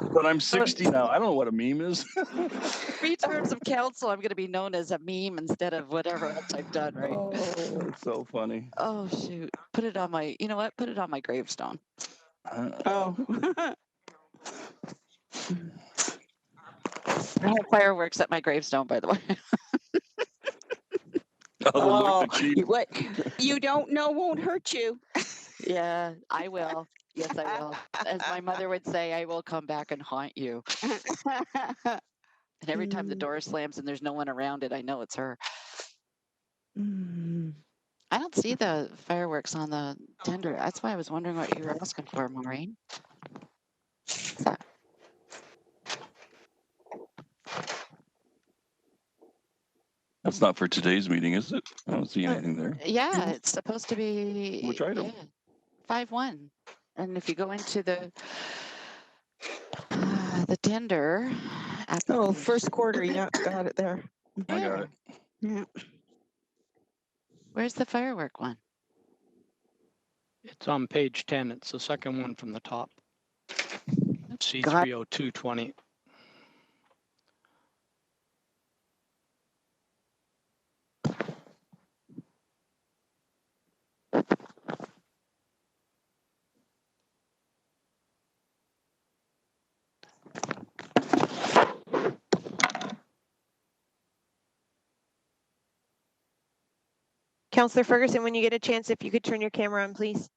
But I'm 60 now. I don't know what a meme is. 3 terms of council, I'm going to be known as a meme instead of whatever else I've done, right? Oh, that's so funny. Oh, shoot. Put it on my, you know what? Put it on my gravestone. Oh. I have fireworks at my gravestone, by the way. Oh, what you don't know won't hurt you. Yeah, I will. Yes, I will. As my mother would say, I will come back and haunt you. And every time the door slams and there's no one around it, I know it's her. I don't see the fireworks on the tender. That's why I was wondering what you were asking for, Maureen. That's not for today's meeting, is it? I don't see anything there. Yeah, it's supposed to be. Which item? Yeah, 5-1. And if you go into the tender. Oh, first quarter. Yeah, got it there. I got it. Yeah. Where's the firework one? It's on page 10. It's the second one from the top. C30220. Councillor Ferguson, when you get a chance, if you could turn your camera on, please.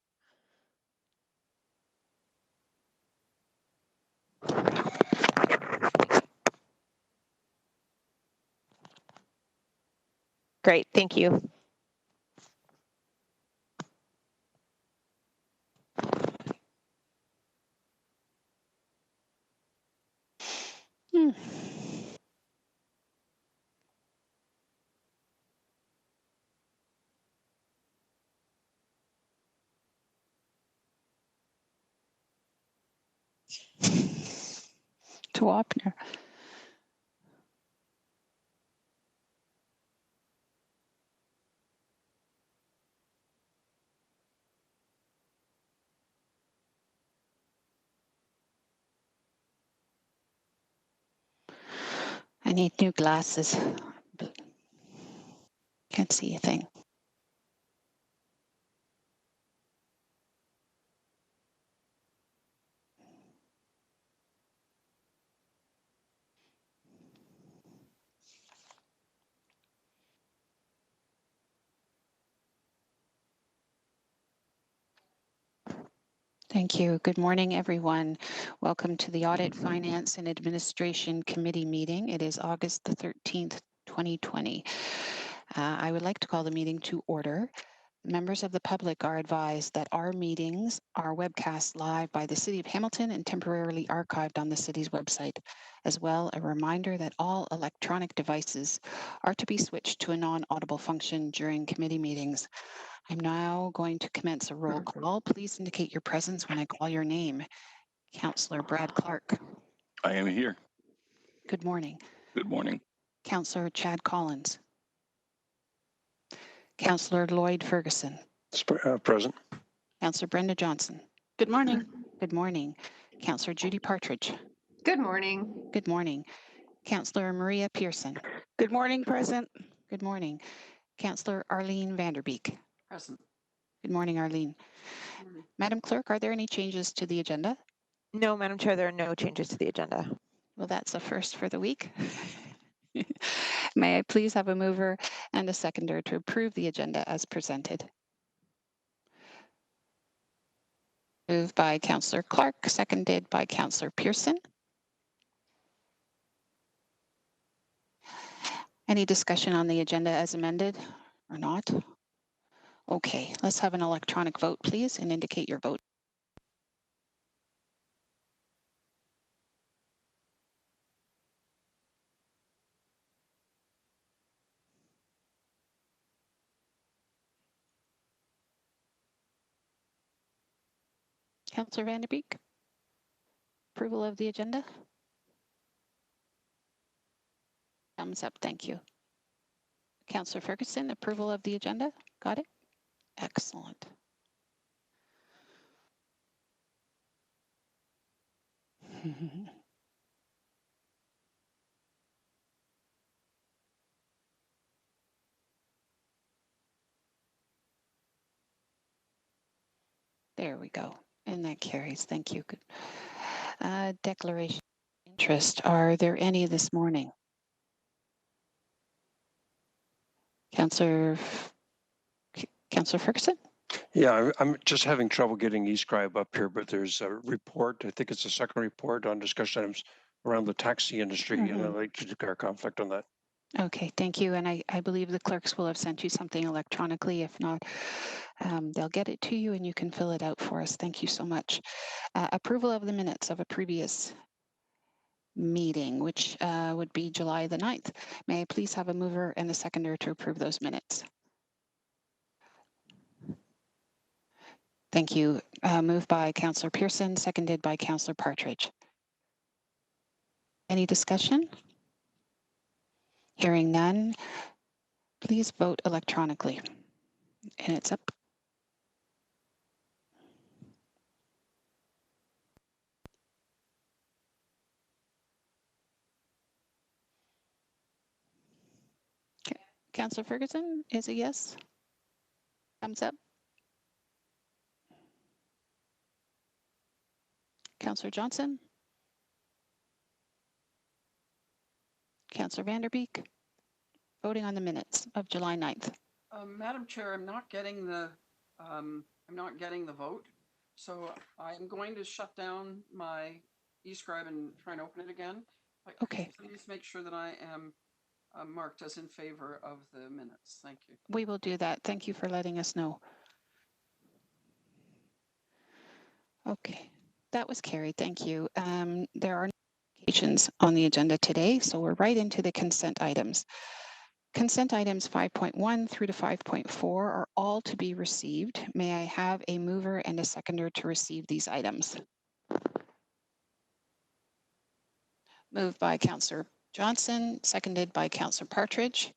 Great, thank you. To Wapner. I need new glasses. Can't see a thing. Thank you. Good morning, everyone. Welcome to the Audit, Finance and Administration Committee meeting. It is August the 13th, 2020. I would like to call the meeting to order. Members of the public are advised that our meetings are webcast live by the City of Hamilton and temporarily archived on the city's website. As well, a reminder that all electronic devices are to be switched to a non-audible function during committee meetings. I'm now going to commence a roll call. Please indicate your presence when I call your name. Councillor Brad Clark. I am here. Good morning. Good morning. Councillor Chad Collins. Councillor Lloyd Ferguson. Present. Councillor Brenda Johnson. Good morning. Good morning. Councillor Judy Partridge. Good morning. Good morning. Councillor Maria Pearson. Good morning, present. Good morning. Councillor Arlene Vanderbeek. Present. Good morning, Arlene. Madam Clerk, are there any changes to the agenda? No, Madam Chair, there are no changes to the agenda. Well, that's a first for the week. May I please have a mover and a seconder to approve the agenda as presented? Moved by Councillor Clark, seconded by Councillor Pearson. Any discussion on the agenda as amended or not? Okay, let's have an electronic vote, please, and indicate your vote. Councillor Vanderbeek, approval of the agenda? Thumbs up, thank you. Councillor Ferguson, approval of the agenda? Got it? Excellent. There we go. And that carries. Thank you. Good. Declaration of interest. Are there any this morning? Councillor Ferguson? Yeah, I'm just having trouble getting eScribe up here, but there's a report. I think it's a second report on discussion items around the taxi industry, and I'd like to declare conflict on that. Okay, thank you. And I believe the clerks will have sent you something electronically. If not, they'll get it to you and you can fill it out for us. Thank you so much. Approval of the minutes of a previous meeting, which would be July the 9th. May I please have a mover and a seconder to approve those minutes? Thank you. Moved by Councillor Pearson, seconded by Councillor Partridge. Any discussion? Hearing none, please vote electronically. And it's up. Councillor Ferguson, is a yes? Thumbs up. Councillor Johnson? Councillor Vanderbeek? Voting on the minutes of July 9th. Madam Chair, I'm not getting the vote. So I'm going to shut down my eScribe and try and open it again. But Okay. please make sure that I am marked as in favor of the minutes. Thank you. We will do that. Thank you for letting us know. Okay, that was carried. Thank you. There are no notifications on the agenda today, so we're right into the consent items. Consent items 5.1 through to 5.4 are all to be received. May I have a mover and a seconder to receive these items? Moved by Councillor Johnson, seconded by Councillor Partridge.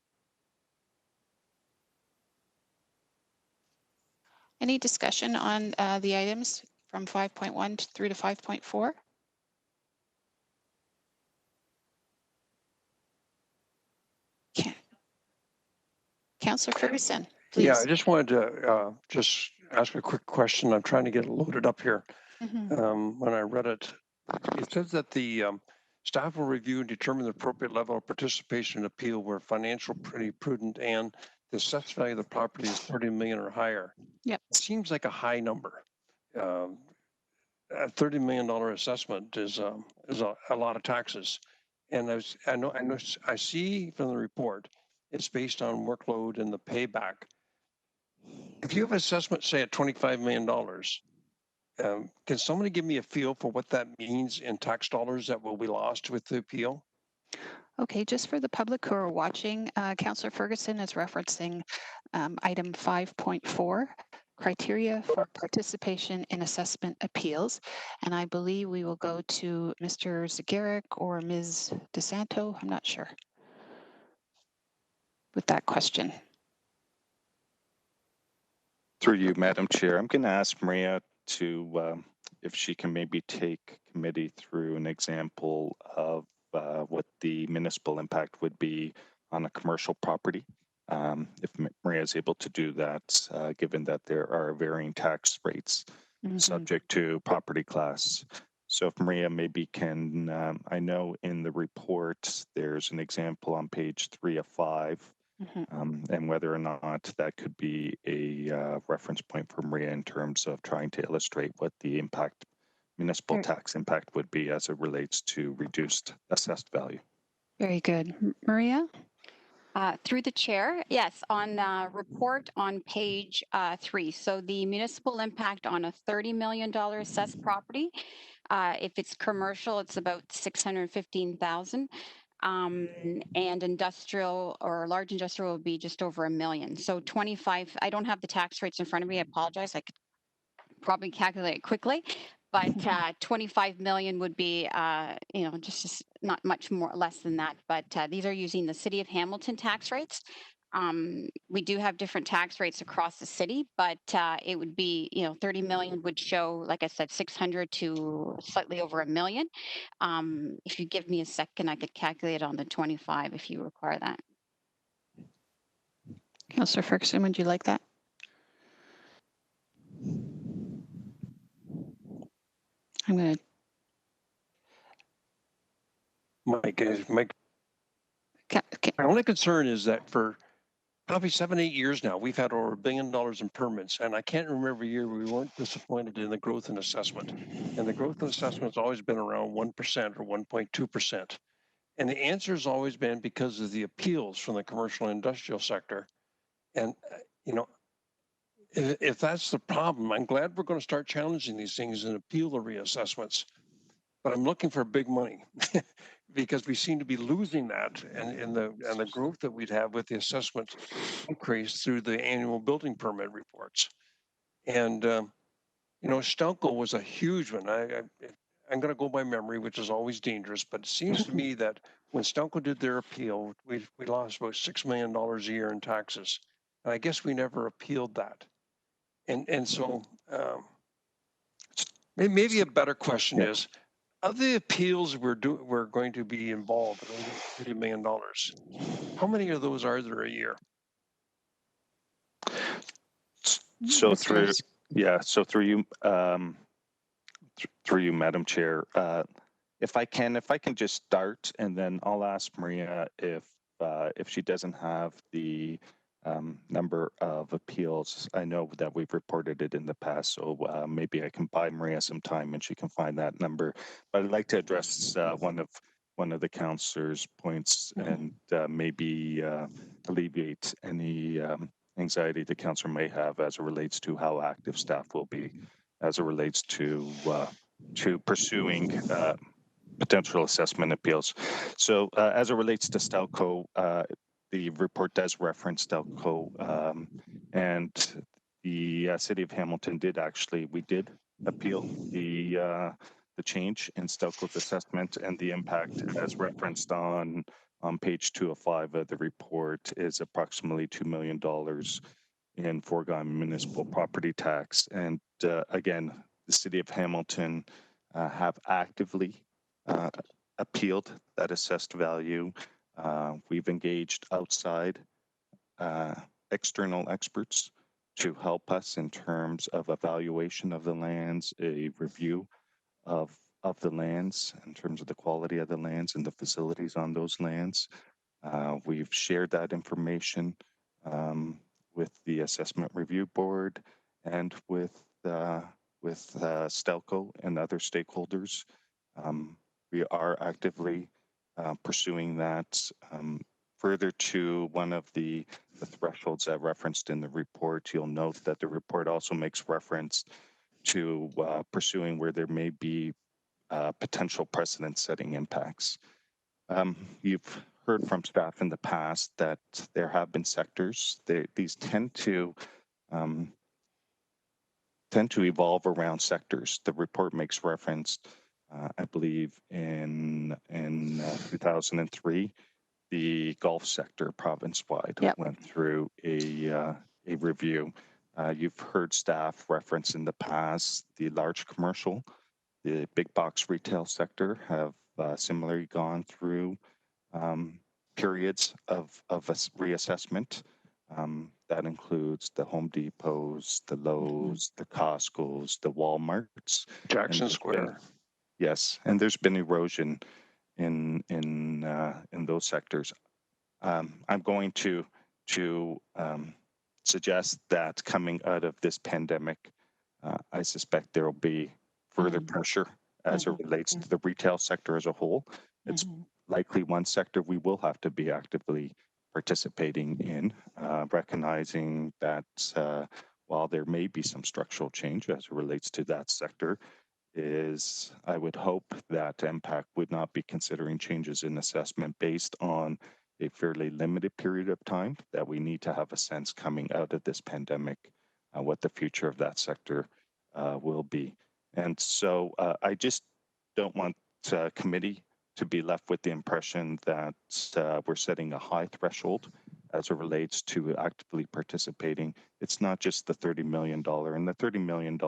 Any discussion on the items from 5.1 through to 5.4? Councillor Ferguson, please. Yeah, I just wanted to just ask a quick question. I'm trying to get it loaded up here. When I read it, it says that the staff will review and determine the appropriate level of participation in appeal where financial pretty prudent and the assessed value of the property is 30 million or higher. Yep. It seems like a high number. A $30 million assessment is a lot of taxes. And I see from the report, it's based on workload and the payback. If you have an assessment, say at $25 million, can somebody give me a feel for what that means in tax dollars that will be lost with the appeal? Okay, just for the public who are watching, Councillor Ferguson is referencing item 5.4, criteria for participation in assessment appeals. And I believe we will go to Mr. Zagaric or Ms. DeSanto, I'm not sure, with that question. Through you, Madam Chair, I'm going to ask Maria to, if she can maybe take committee through an example of what the municipal impact would be on a commercial property. If Maria is able to do that, given that there are varying tax rates subject to property class. So if Maria maybe can, I know in the report, there's an example on page 3 of 5. And whether or not that could be a reference point for Maria in terms of trying to illustrate what the impact, municipal tax impact would be as it relates to reduced assessed value. Very good. Maria? Through the chair, yes, on report on page 3. So the municipal impact on a $30 million assessed property, if it's commercial, it's about $615,000. And industrial or large industrial would be just over $1 million. So 25, I don't have the tax rates in front of me. I apologize. I could probably calculate it quickly, but 25 million would be, just not much more less than that. But these are using the City of Hamilton tax rates. We do have different tax rates across the city, but it would be, 30 million would show, like I said, 600 to slightly over $1 million. If you give me a second, I could calculate on the 25 if you require that. Councillor Ferguson, would you like that? I'm going to. Mike, my only concern is that for probably 7-8 years now, we've had over $1 billion in permits, and I can't remember a year we weren't disappointed in the growth in assessment. And the growth in assessment has always been around 1% or 1.2%. And the answer has always been because of the appeals from the commercial and industrial sector. And, if that's the problem, I'm glad we're going to start challenging these things and appeal the reassessments. But I'm looking for big money because we seem to be losing that and the growth that we'd have with the assessment increase through the annual building permit reports. And Stelco was a huge one. I'm going to go by memory, which is always dangerous, but it seems to me that when Stelco did their appeal, we lost about $6 million a year in taxes, and I guess we never appealed that. And so maybe a better question is, of the appeals we're going to be involved in $30 million, how many of those are there a year? So through you, through you, Madam Chair, if I can just start, and then I'll ask Maria if she doesn't have the number of appeals. I know that we've reported it in the past, so maybe I can buy Maria some time and she can find that number. But I'd like to address one of the councillor's points and maybe alleviate any anxiety the councillor may have as it relates to how active staff will be as it relates to pursuing potential assessment appeals. So as it relates to Stelco, the report does reference Stelco, and the city of Hamilton did appeal the change in Stelco's assessment, and the impact as referenced on page 205 of the report is approximately $2 million in foregone municipal property tax. And again, the city of Hamilton have actively appealed that assessed value. We've engaged outside external experts to help us in terms of evaluation of the lands, a review of the lands in terms of the quality of the lands and the facilities on those lands. We've shared that information with the Assessment Review Board and with Stelco and other stakeholders. We are actively pursuing that. Further to one of the thresholds that referenced in the report, you'll note that the report also makes reference to pursuing where there may be potential precedent-setting impacts. You've heard from staff in the past that there have been sectors. These tend to evolve around sectors. The report makes reference, I believe, in 2003, the golf sector province-wide went through a review. You've heard staff reference in the past the large commercial, the big box retail sector have similarly gone through periods of reassessment. That includes the Home Depots, the Lowe's, the Costco's, the Walmarts, Jackson Square. Yes, and there's been erosion in those sectors. I'm going to suggest that coming out of this pandemic, I suspect there will be further pressure as it relates to the retail sector as a whole. It's likely one sector we will have to be actively participating in, recognizing that while there may be some structural change as it relates to that sector, I would hope that MPAC would not be considering changes in assessment based on a fairly limited period of time, that we need to have a sense coming out of this pandemic what the future of that sector will be. And so I just don't want committee to be left with the impression that we're setting a high threshold as it relates to actively participating. It's not just the $30 million, and the $30 million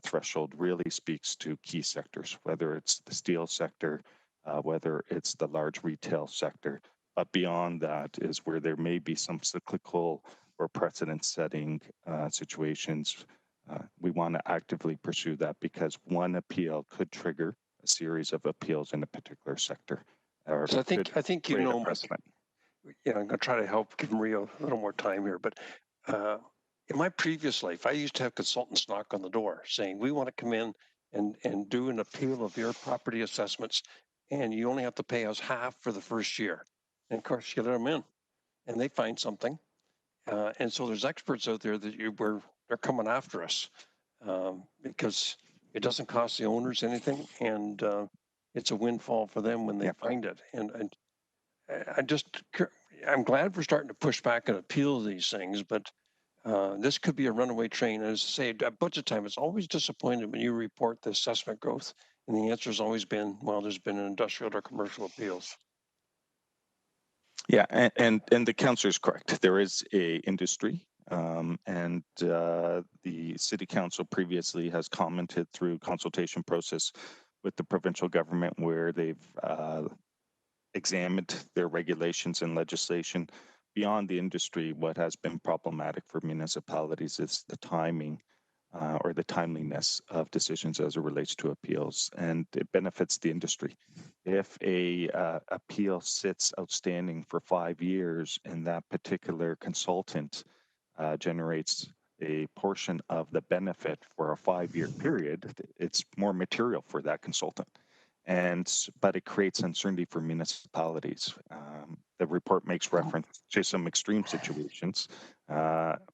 threshold really speaks to key sectors, whether it's the steel sector, whether it's the large retail sector. But beyond that is where there may be some cyclical or precedent-setting situations. We want to actively pursue that because one appeal could trigger a series of appeals in a particular sector. Or So I think you create a know, precedent. I'm going to try to help give Maria a little more time here, but in my previous life, I used to have consultants knock on the door saying, we want to come in and do an appeal of your property assessments, and you only have to pay us half for the first year. And of course, you let them in, and they find something. And so there's experts out there that they're coming after us because it doesn't cost the owners anything, and it's a windfall for them when they find it. And I'm glad we're starting to push back and appeal these things, but this could be a runaway train. As I say, at budget time, it's always disappointing when you report the assessment growth, and the answer has always been, well, there's been an industrial or commercial appeals. Yeah, and the councillor is correct. There is a industry, and the city council previously has commented through consultation process with the provincial government where they've examined their regulations and legislation. Beyond the industry, what has been problematic for municipalities is the timing or the timeliness of decisions as it relates to appeals, and it benefits the industry. If a appeal sits outstanding for 5 years and that particular consultant generates a portion of the benefit for a 5-year period, it's more material for that consultant. But it creates uncertainty for municipalities. The report makes reference to some extreme situations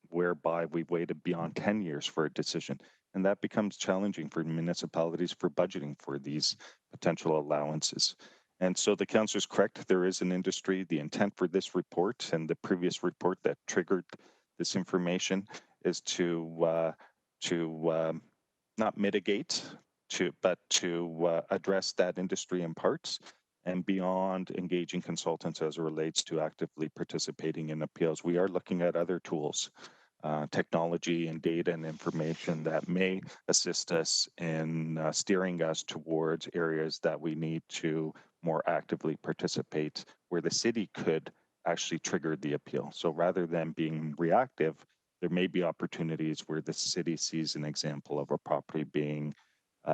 whereby we've waited beyond 10 years for a decision, and that becomes challenging for municipalities for budgeting for these potential allowances. And so the councillor is correct. There is an industry. The intent for this report and the previous report that triggered this information is to not mitigate, but to address that industry in parts and beyond engaging consultants as it relates to actively participating in appeals. We are looking at other tools, technology and data and information that may assist us in steering us towards areas that we need to more actively participate, where the city could actually trigger the appeal. So rather than being reactive, there may be opportunities where the city sees an example of a property being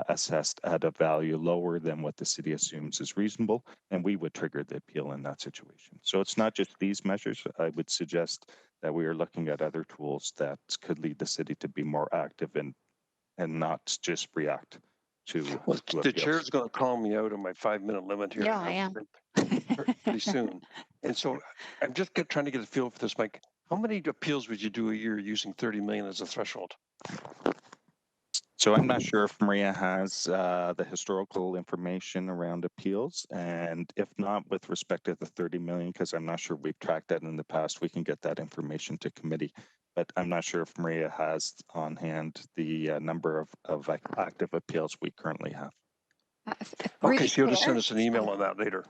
assessed at a value lower than what the city assumes is reasonable, and we would trigger the appeal in that situation. So it's not just these measures. I would suggest that we are looking at other tools that could lead the city to be more active and not just react to The chair's going to call me out on my 5-minute limit here. Yeah, I am. Pretty soon. And so I'm just trying to get a feel for this, Mike. How many appeals would you do a year using 30 million as a threshold? So I'm not sure if Maria has the historical information around appeals, and if not, with respect to the 30 million, because I'm not sure we've tracked that in the past, we can get that information to committee. But I'm not sure if Maria has on hand the number of active appeals we currently have. Okay, so you'll just send us an email on that later.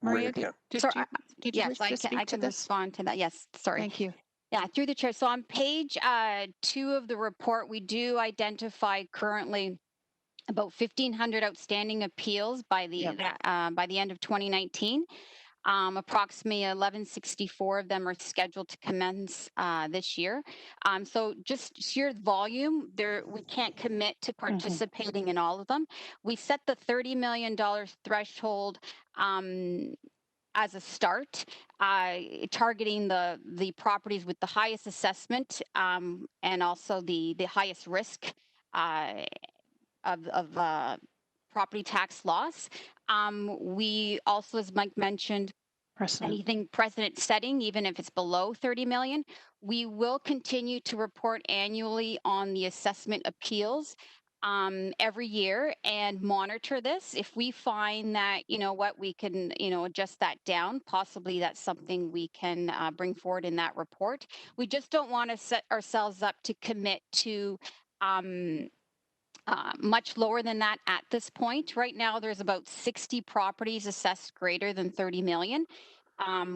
Maria, can. did Sorry, you yes, wish I to speak to can this? respond to that. Yes, sorry. Thank you. Yeah, through the chair. So on page 2 of the report, we do identify currently about 1,500 outstanding appeals by the end of 2019. Approximately 1164 of them are scheduled to commence this year. So just sheer volume, we can't commit to participating in all of them. We set the $30 million threshold as a start, targeting the properties with the highest assessment and also the highest risk of property tax loss. We also, as Mike mentioned, anything precedent setting, even if it's below 30 million, we will continue to report annually on the assessment appeals every year and monitor this. If we find that, we can, adjust that down, possibly that's something we can bring forward in that report. We just don't want to set ourselves up to commit to much lower than that at this point. Right now, there's about 60 properties assessed greater than 30 million.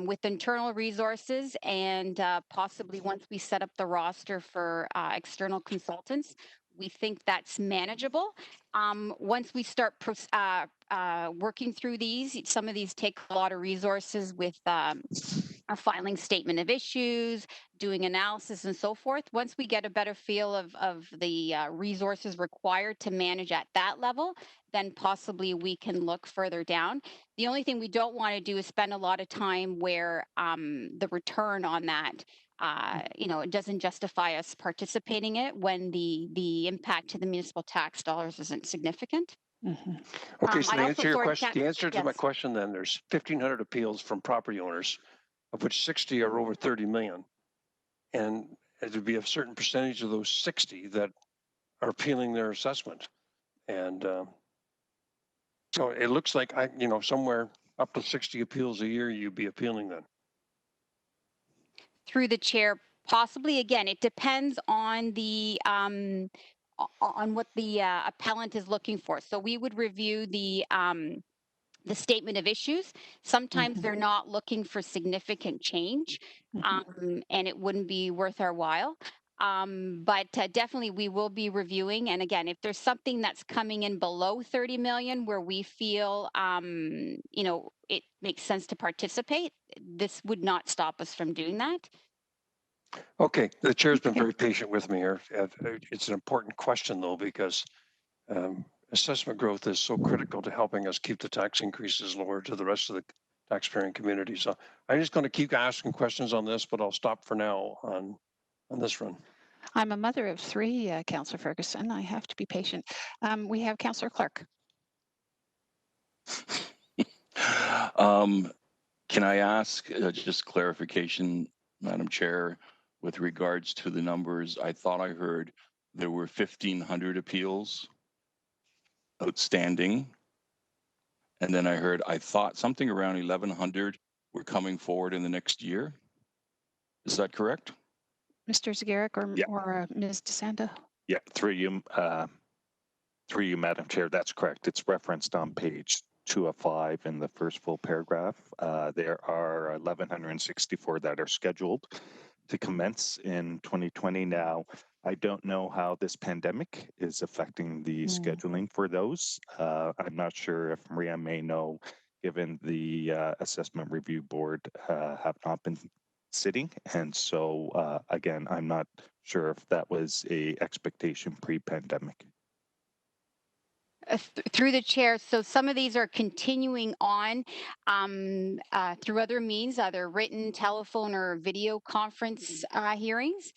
with internal resources and possibly once we set up the roster for external consultants, we think that's manageable. Once we start working through these, some of these take a lot of resources with a filing statement of issues, doing analysis and so forth. Once we get a better feel of the resources required to manage at that level, then possibly we can look further down. The only thing we don't want to do is spend a lot of time where the return on that, it doesn't justify us participating in it when the impact to the municipal tax dollars isn't significant. Okay, so I the also- answer to your sorry, question, Kat- the answer to my yes. question then, there's 1,500 appeals from property owners, of which 60 are over 30 million. And it would be a certain percentage of those 60 that are appealing their assessment. And so it looks like somewhere up to 60 appeals a year, you'd be appealing then. Through the chair, possibly. Again, it depends on the on what the appellant is looking for. So we would review the statement of issues. Sometimes they're not looking for significant change, and it wouldn't be worth our while. But definitely we will be reviewing. And again, if there's something that's coming in below 30 million where we feel, it makes sense to participate, this would not stop us from doing that. Okay, the chair's been very patient with me here. It's an important question though, because assessment growth is so critical to helping us keep the tax increases lower to the rest of the taxpaying community. So I'm just going to keep asking questions on this, but I'll stop for now on this run. I'm a mother of three, Councillor Ferguson. I have to be patient. We have Councillor Clark. Can I ask just clarification, Madam Chair, with regards to the numbers? I thought I heard there were 1,500 appeals outstanding. And then I thought something around 1,100 were coming forward in the next year. Is that correct? Mr. Zagaric or, Yeah. or Ms. DeSanta? Yeah, through you, Madam Chair, that's correct. It's referenced on page 2 of 5 in the first full paragraph. There are 1,164 that are scheduled to commence in 2020. Now, I don't know how this pandemic is affecting the scheduling for those. I'm not sure if Maria may know, given the Assessment Review Board have not been sitting. And so, again, I'm not sure if that was a expectation pre-pandemic. Through the chair, so some of these are continuing on through other means, either written, telephone, or video conference hearings.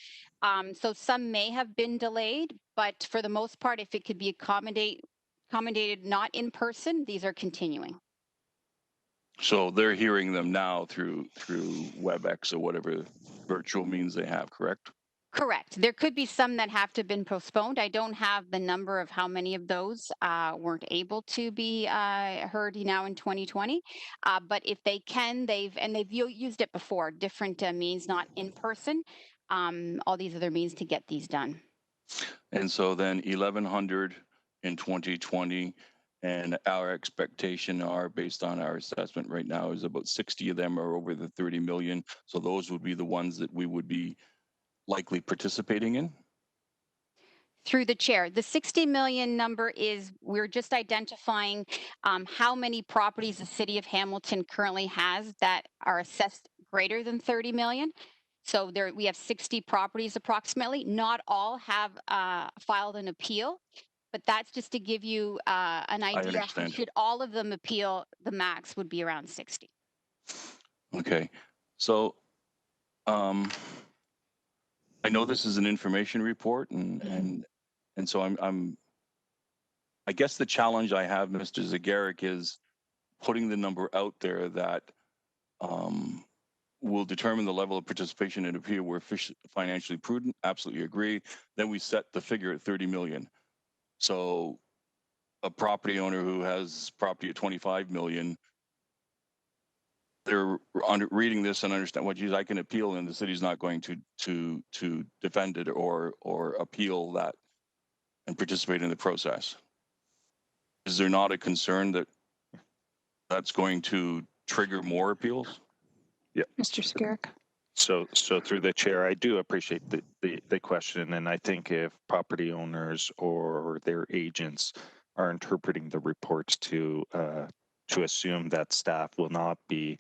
So some may have been delayed, but for the most part, if it could be accommodated not in person, these are continuing. So they're hearing them now through WebEx or whatever virtual means they have, correct? Correct. There could be some that have to have been postponed. I don't have the number of how many of those weren't able to be heard now in 2020. But if they can, they've used it before, different means, not in person, all these other means to get these done. And so then 1,100 in 2020, and our expectation are based on our assessment right now is about 60 of them are over the 30 million. So those would be the ones that we would be likely participating in? Through the chair, the 60 million number is, we're just identifying how many properties the city of Hamilton currently has that are assessed greater than 30 million. So there, we have 60 properties approximately. Not all have filed an appeal, but that's just to give you an idea. Should all of them appeal, the max would be around 60. Okay, so I know this is an information report, and so I guess the challenge I have, Mr. Zagaric, is putting the number out there that will determine the level of participation in appeal. We're financially prudent, absolutely agree. Then we set the figure at 30 million. So a property owner who has property at 25 million, they're reading this and understand, well, geez, I can appeal and the city's not going to defend it or appeal that and participate in the process. Is there not a concern that that's going to trigger more appeals? Mr. Skerrick. So through the chair, I do appreciate the question, and I think if property owners or their agents are interpreting the reports to assume that staff will not be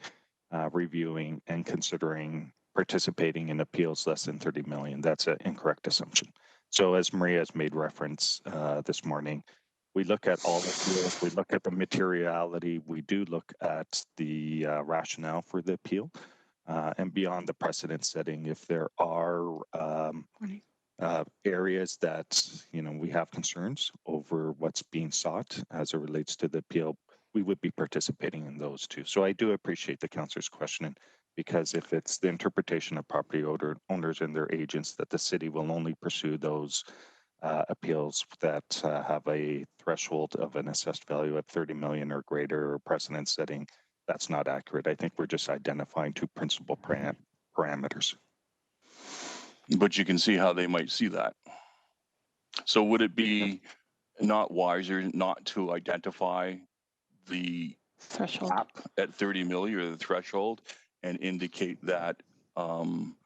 reviewing and considering participating in appeals less than 30 million, that's an incorrect assumption. So as Maria has made reference this morning, we look at all appeals, we look at the materiality, we do look at the rationale for the appeal. And beyond the precedent setting, if there are areas that we have concerns over what's being sought as it relates to the appeal, we would be participating in those too. So I do appreciate the councillor's question, because if it's the interpretation of property owners and their agents that the city will only pursue those appeals that have a threshold of an assessed value at 30 million or greater, or precedent setting, that's not accurate. I think we're just identifying two principal parameters. But you can see how they might see that. So would it be not wiser not to identify the Threshold. cap at 30 million or the threshold and indicate that I'm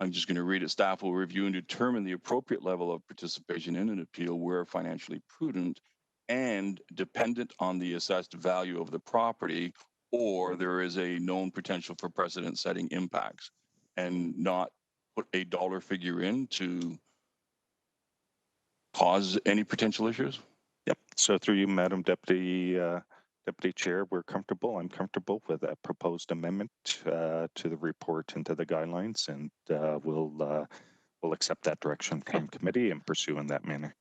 just going to read it. Staff will review and determine the appropriate level of participation in an appeal where financially prudent and dependent on the assessed value of the property, or there is a known potential for precedent setting impacts, and not put a dollar figure in to cause any potential issues? Yep. So through you, Madam Deputy Chair, I'm comfortable with that proposed amendment to the report and to the guidelines, and we'll accept that direction from committee and pursue in that manner.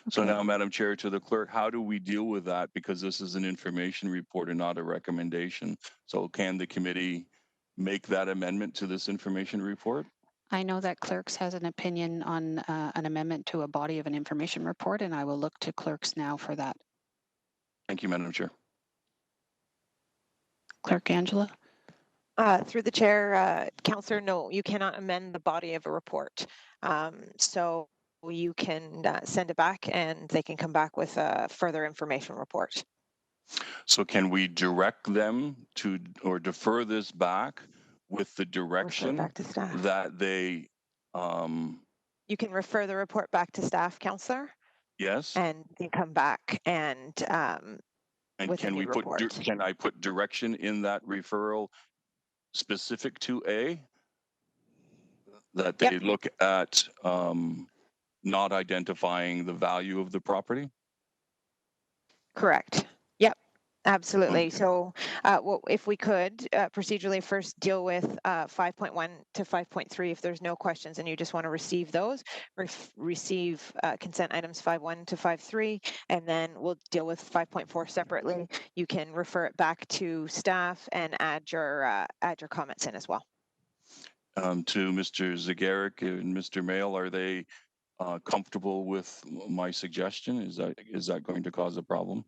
So now, Madam Chair, to the clerk, how do we deal with that? Because this is an information report and not a recommendation. So can the committee make that amendment to this information report? I know that clerks has an opinion on an amendment to a body of an information report, and I will look to clerks now for that. Thank you, Madam Chair. Clerk Angela. Through the chair, Councillor, no, you cannot amend the body of a report. So you can send it back and they can come back with a further information report. So can we direct them to, or defer this back with the direction back to staff. that they, You can refer the report back to staff, Councillor, yes? and then come back and with can a we new put, report. can I put direction in that referral specific to A? That they look at not identifying the value of the property? Correct. Yep, absolutely. So well, if we could procedurally first deal with 5.1 to 5.3, if there's no questions and you just want to receive those, receive consent items 5.1 to 5.3, and then we'll deal with 5.4 separately. You can refer it back to staff and add your comments in as well. To Mr. Zagaric and Mr. Mail, are they comfortable with my suggestion? Is that going to cause a problem?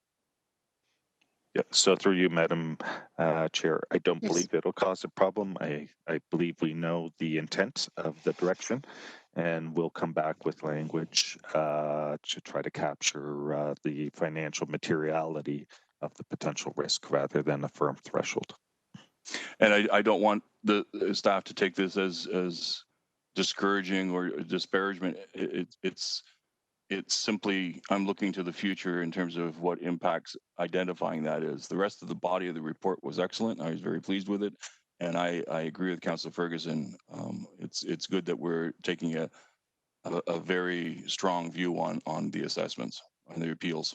Yeah, so through you, Madam Chair, I don't Yes. believe it'll cause a problem. I believe we know the intent of the direction, and we'll come back with language to try to capture the financial materiality of the potential risk rather than a firm threshold. And I don't want the staff to take this as discouraging or disparagement. It's simply, I'm looking to the future in terms of what impacts identifying that is. The rest of the body of the report was excellent. I was very pleased with it. And I agree with Councillor Ferguson. It's good that we're taking a very strong view on the assessments, on the appeals.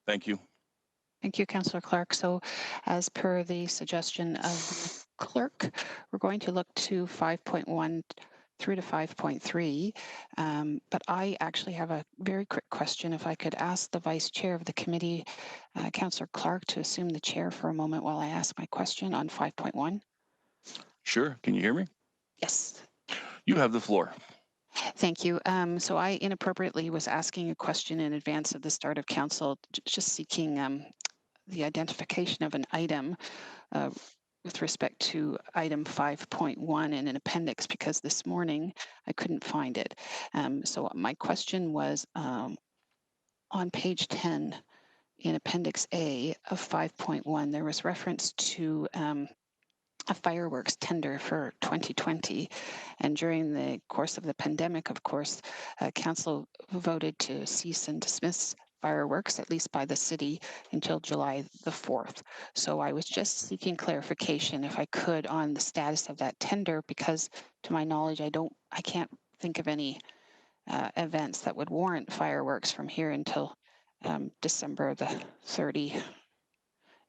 Thank you. Thank you, Councillor Clark. So as per the suggestion of the clerk, we're going to look to 5.1 through to 5.3. But I actually have a very quick question. If I could ask the Vice Chair of the committee, Councillor Clark, to assume the chair for a moment while I ask my question on 5.1. Sure. Can you hear me? Yes. You have the floor. Thank you. So I inappropriately was asking a question in advance of the start of council, just seeking the identification of an item with respect to item 5.1 in an appendix, because this morning I couldn't find it. So my question was on page 10 in appendix A of 5.1, there was reference to a fireworks tender for 2020. And during the course of the pandemic, of course, council voted to cease and dismiss fireworks, at least by the city, until July the 4th. So I was just seeking clarification, if I could, on the status of that tender, because to my knowledge, I can't think of any events that would warrant fireworks from here until December the 30th.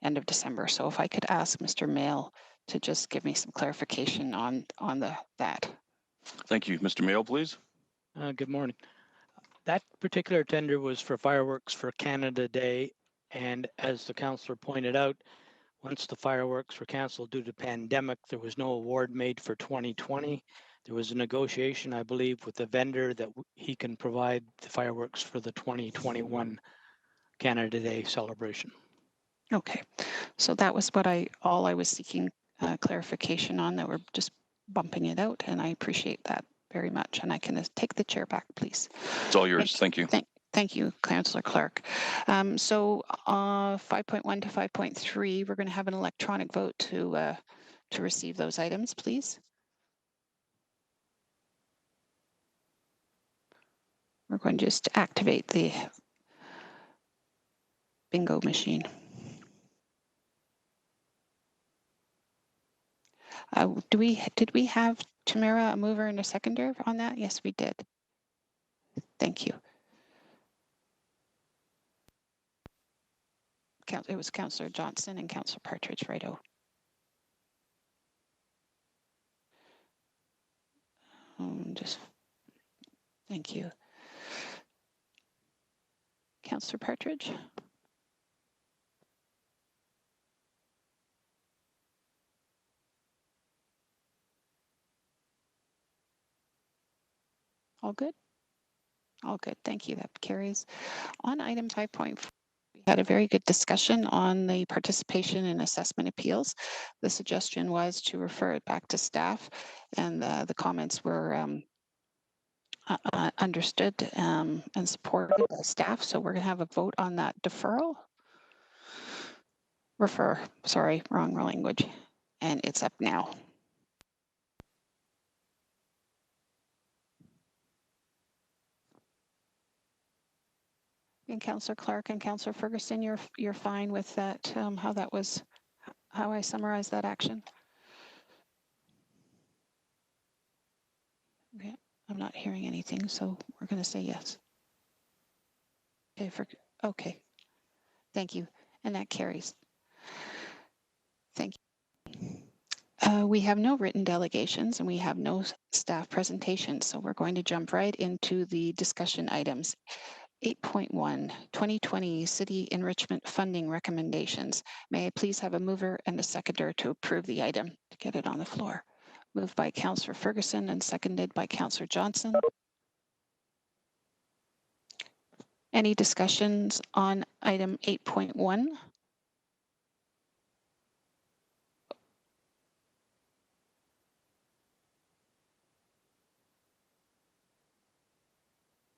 End of December. So if I could ask Mr. Mail to just give me some clarification on that. Thank you. Mr. Mail, please. Good morning. That particular tender was for fireworks for Canada Day. And as the councillor pointed out, once the fireworks were canceled due to pandemic, there was no award made for 2020. There was a negotiation, I believe, with the vendor that he can provide the fireworks for the 2021 Canada Day celebration. Okay, so that was all I was seeking clarification on, that we're just bumping it out, and I appreciate that very much. And I can take the chair back, please. It's all yours. Thank you. Thank you, Councillor Clark. So 5.1 to 5.3, we're going to have an electronic vote to receive those items, please. We're going to just activate the bingo machine. Did we have, Tamara, a mover and a seconder on that? Yes, we did. Thank you. It was Councillor Johnson and Councillor Partridge, righto. Thank you. Councillor Partridge. All good? All good. Thank you. That carries. On item 5.4, we had a very good discussion on the participation in assessment appeals. The suggestion was to refer it back to staff, and the comments were understood and supported by staff. So we're going to have a vote on that deferral. Sorry, wrong language. And it's up now. And Councillor Clark and Councillor Ferguson, you're fine with that, how I summarized that action? Okay, I'm not hearing anything, so we're going to say yes. Okay, thank you, and that carries. Thank you. We have no written delegations and we have no staff presentations, so we're going to jump right into the discussion items. 8.1, 2020 City Enrichment Funding Recommendations. May I please have a mover and a seconder to approve the item, to get it on the floor. Moved by Councillor Ferguson and seconded by Councillor Johnson. Any discussions on item 8.1?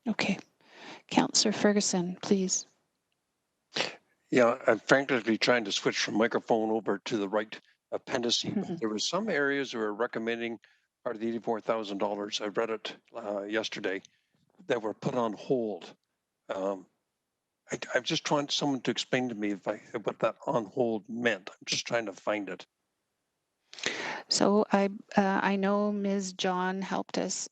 Okay. Councillor Ferguson, please. Yeah, I'm frantically trying to switch from microphone over to the right appendice. There was some areas that were recommending part of the $84,000. I read it yesterday, that were put on hold. I'm just trying someone to explain to me what that on hold meant. I'm just trying to find it. So I know Ms. John helped us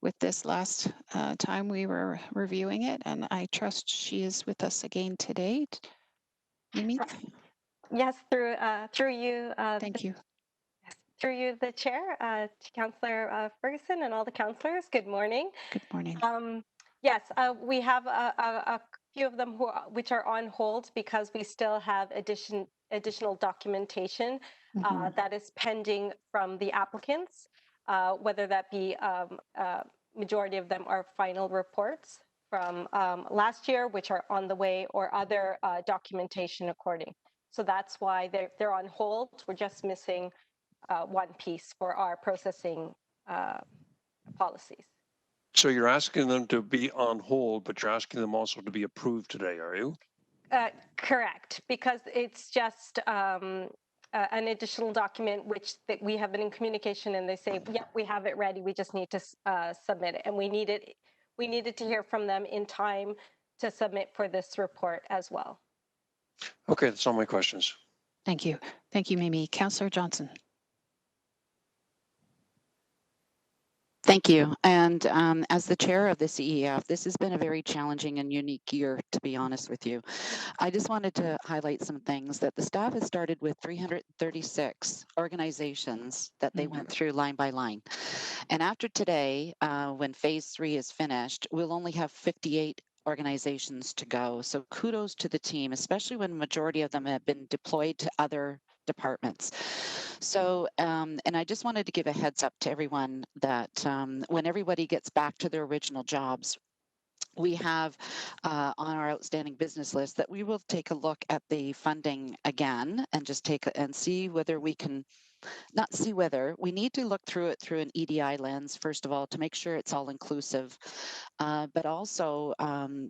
with this last time we were reviewing it, and I trust she is with us again today. Mimi? Yes, through you. Thank you. Yes, through you, the chair, to Councillor Ferguson and all the councillors. Good morning. Good morning. Yes, we have a few of them which are on hold because we still have additional documentation that is pending from the applicants, whether that be majority of them are final reports from last year, which are on the way, or other documentation according. So that's why they're on hold. We're just missing one piece for our processing policies. So you're asking them to be on hold, but you're asking them also to be approved today, are you? Correct, because it's just an additional document, which that we have been in communication, and they say, yeah, we have it ready. We just need to submit it. And we needed to hear from them in time to submit for this report as well. Okay, that's all my questions. Thank you. Thank you, Mimi. Councillor Johnson. Thank you. And as the chair of the CEF, this has been a very challenging and unique year, to be honest with you. I just wanted to highlight some things that the staff has started with 336 organizations that they went through line by line. And after today, when phase 3 is finished, we'll only have 58 organizations to go. So kudos to the team, especially when the majority of them have been deployed to other departments. So, and I just wanted to give a heads up to everyone that when everybody gets back to their original jobs, we have on our outstanding business list that we will take a look at the funding again and just and see whether we can, not see whether, we need to look through it through an EDI lens, first of all, to make sure it's all inclusive, but also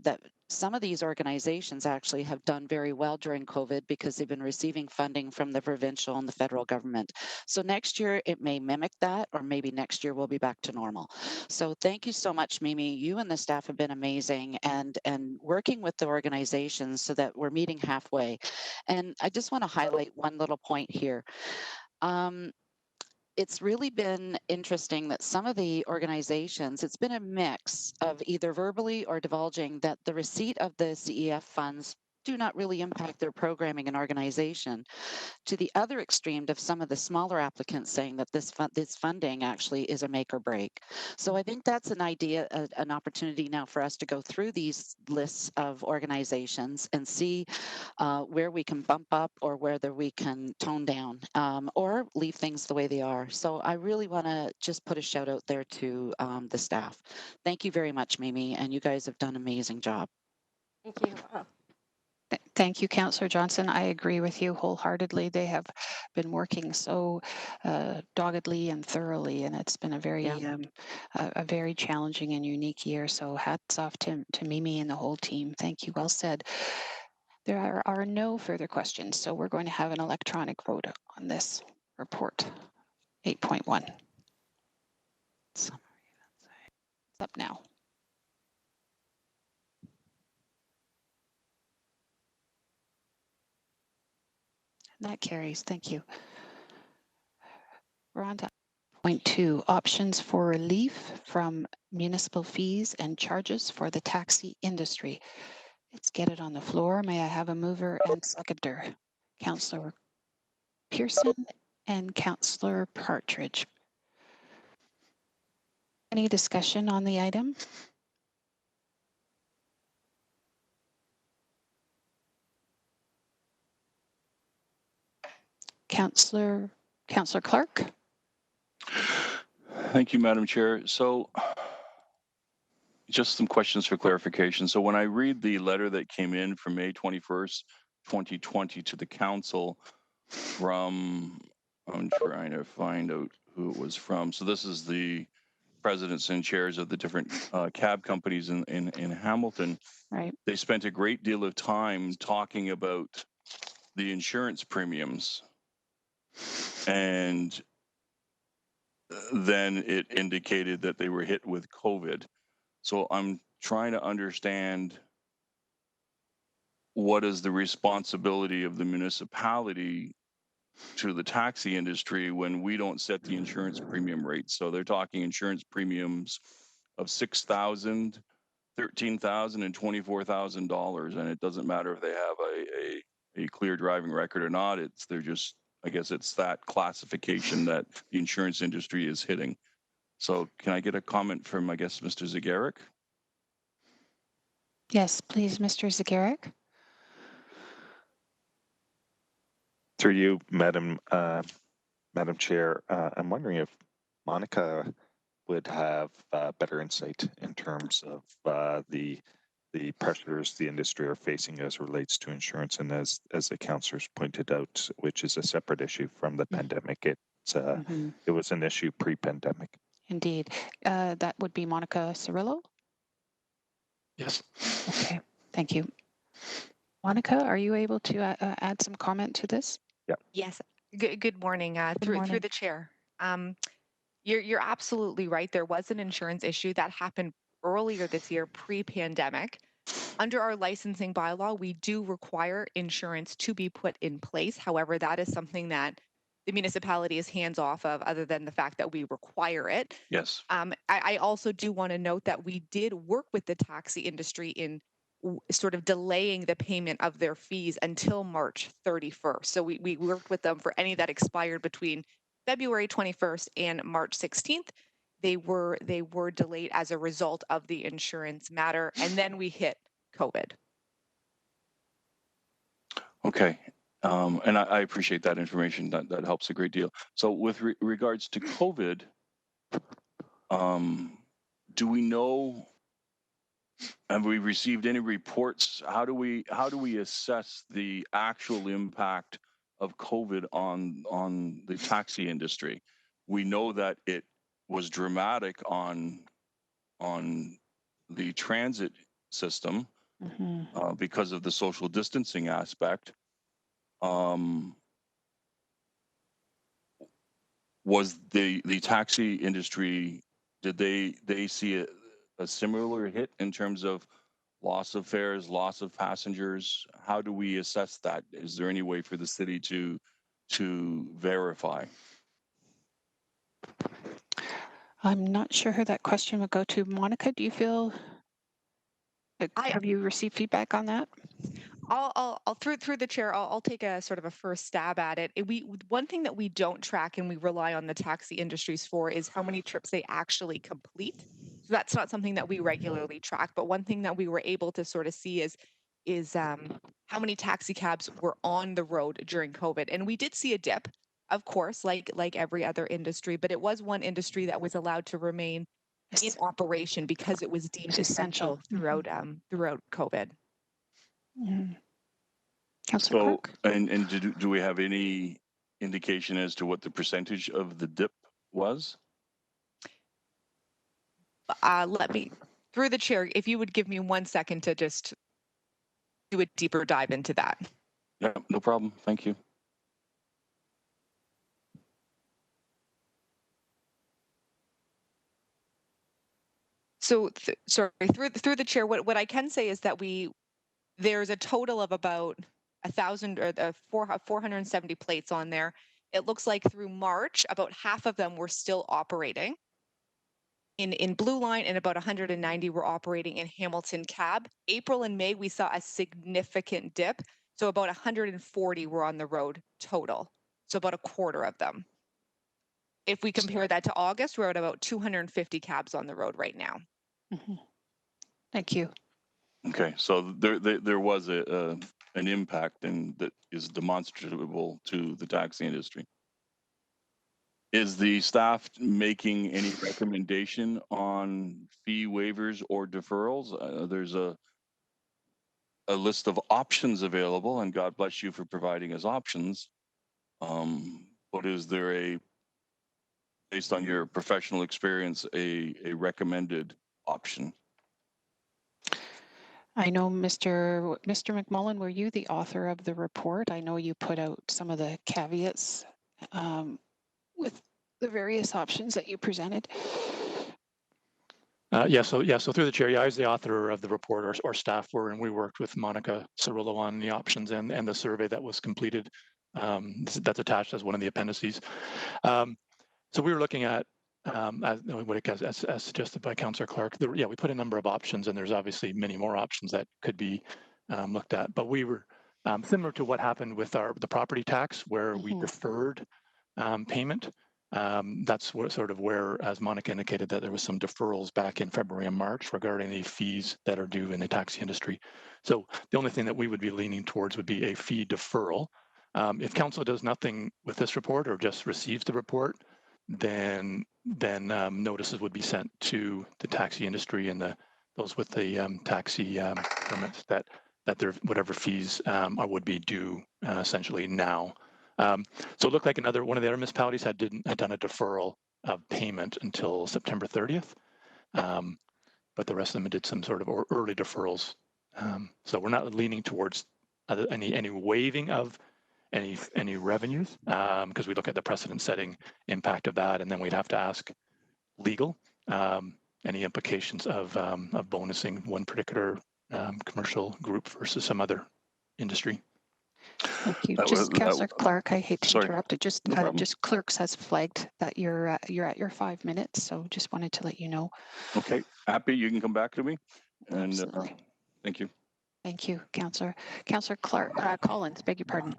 that some of these organizations actually have done very well during COVID because they've been receiving funding from the provincial and the federal government. So next year it may mimic that, or maybe next year we'll be back to normal. So thank you so much, Mimi. You and the staff have been amazing and working with the organizations so that we're meeting halfway. And I just want to highlight one little point here. It's really been interesting that some of the organizations, it's been a mix of either verbally or divulging that the receipt of the CEF funds do not really impact their programming and organization, to the other extreme of some of the smaller applicants saying that this funding actually is a make or break. So I think that's an idea, an opportunity now for us to go through these lists of organizations and see where we can bump up or whether we can tone down or leave things the way they are. So I really want to just put a shout out there to the staff. Thank you very much, Mimi, and you guys have done an amazing job. Thank you. Thank you, Councillor Johnson. I agree with you wholeheartedly. They have been working so doggedly and thoroughly, and it's been a very challenging and unique year. So hats off to Mimi and the whole team. Thank you. Well said. There are no further questions, so we're going to have an electronic vote on this report. 8.1. It's up now. That carries. Thank you. We're on to point 2, options for relief from municipal fees and charges for the taxi industry. Let's get it on the floor. May I have a mover and seconder? Councillor Pearson and Councillor Partridge. Any discussion on the item? Councillor Clark. Thank you, Madam Chair. So just some questions for clarification. So when I read the letter that came in from May 21st, 2020 to the council from, I'm trying to find out who it was from. So this is the presidents and chairs of the different cab companies in Hamilton. Right. They spent a great deal of time talking about the insurance premiums, and then it indicated that they were hit with COVID. So I'm trying to understand what is the responsibility of the municipality to the taxi industry when we don't set the insurance premium rates. So they're talking insurance premiums of $6,000, $13,000, and $24,000, and it doesn't matter if they have a clear driving record or not. They're just, I guess it's that classification that the insurance industry is hitting. So can I get a comment from, I guess, Mr. Zagaric? Yes, please, Mr. Zagaric. Through you, Madam Chair, I'm wondering if Monica would have better insight in terms of the pressures the industry are facing as relates to insurance, and as the councillors pointed out, which is a separate issue from the pandemic. It was an issue pre-pandemic. Indeed. That would be Monica Cirillo? Yes. Okay, thank you. Monica, are you able to add some comment to this? Yeah. Yes, Good morning. Through morning. the chair. You're absolutely right. There was an insurance issue that happened earlier this year, pre-pandemic. Under our licensing bylaw, we do require insurance to be put in place. However, that is something that the municipality is hands off of, other than the fact that we require it. Yes. I also do want to note that we did work with the taxi industry in sort of delaying the payment of their fees until March 31st. So we worked with them for any that expired between February 21st and March 16th. They were delayed as a result of the insurance matter, and then we hit COVID. Okay. And I appreciate that information. That helps a great deal. So with regards to COVID, do we know, have we received any reports? How do we assess the actual impact of COVID on the taxi industry? We know that it was dramatic on the transit system because of the social distancing aspect. Was the taxi industry, did they see a similar hit in terms of loss of fares, loss of passengers? How do we assess that? Is there any way for the city to verify? I'm not sure who that question would go to. Monica, do you feel, have you received feedback on that? I'll through the chair. I'll take a sort of a first stab at it. One thing that we don't track and we rely on the taxi industries for is how many trips they actually complete. So that's not something that we regularly track. But one thing that we were able to sort of see is how many taxi cabs were on the road during COVID, and we did see a dip, of course, like every other industry. But it was one industry that was allowed to remain in operation because it was deemed essential throughout COVID. Councillor So, Clark? and do we have any indication as to what the percentage of the dip was? Let me, through the chair, if you would give me 1 second to just do a deeper dive into that. Yeah, no problem. Thank you. So, sorry, through the chair, what I can say is that there's a total of about 1,000 or 470 plates on there. It looks like through March, about half of them were still operating in Blue Line, and about 190 were operating in Hamilton Cab. April and May, we saw a significant dip. So about 140 were on the road total. So about a quarter of them. If we compare that to August, we're at about 250 cabs on the road right now. Thank you. Okay, so there was an impact, and that is demonstrable to the taxi industry. Is the staff making any recommendation on fee waivers or deferrals? There's a list of options available, and God bless you for providing us options. But is there based on your professional experience, a recommended option? I know Mr. McMullen, were you the author of the report? I know you put out some of the caveats with the various options that you presented. So through the chair, I was the author of the report, or staff were, and we worked with Monica Cirillo on the options and the survey that was completed. That's attached as one of the appendices. So we were looking at, as suggested by Councillor Clark, we put a number of options, and there's obviously many more options that could be looked at. But we were similar to what happened with the property tax, where we deferred payment. That's where, as Monica indicated, that there was some deferrals back in February and March regarding the fees that are due in the taxi industry. So the only thing that we would be leaning towards would be a fee deferral. If council does nothing with this report or just receives the report, then notices would be sent to the taxi industry and those with the taxi permits that their whatever fees would be due essentially now. So it looked like one of the other municipalities had done a deferral of payment until September 30th, but the rest of them did some sort of early deferrals. So we're not leaning towards any waiving of any revenues, because we look at the precedent-setting impact of that, and then we'd have to ask legal any implications of bonusing one particular commercial group versus some other industry. Thank you. Councillor Clark, I hate to interrupt. It just just Clerks has flagged that you're at your 5 minutes, so just wanted to let you know. Okay, happy you can come back to me, and thank you. Thank you, Councillor. Councillor Clark, Collins, beg your pardon.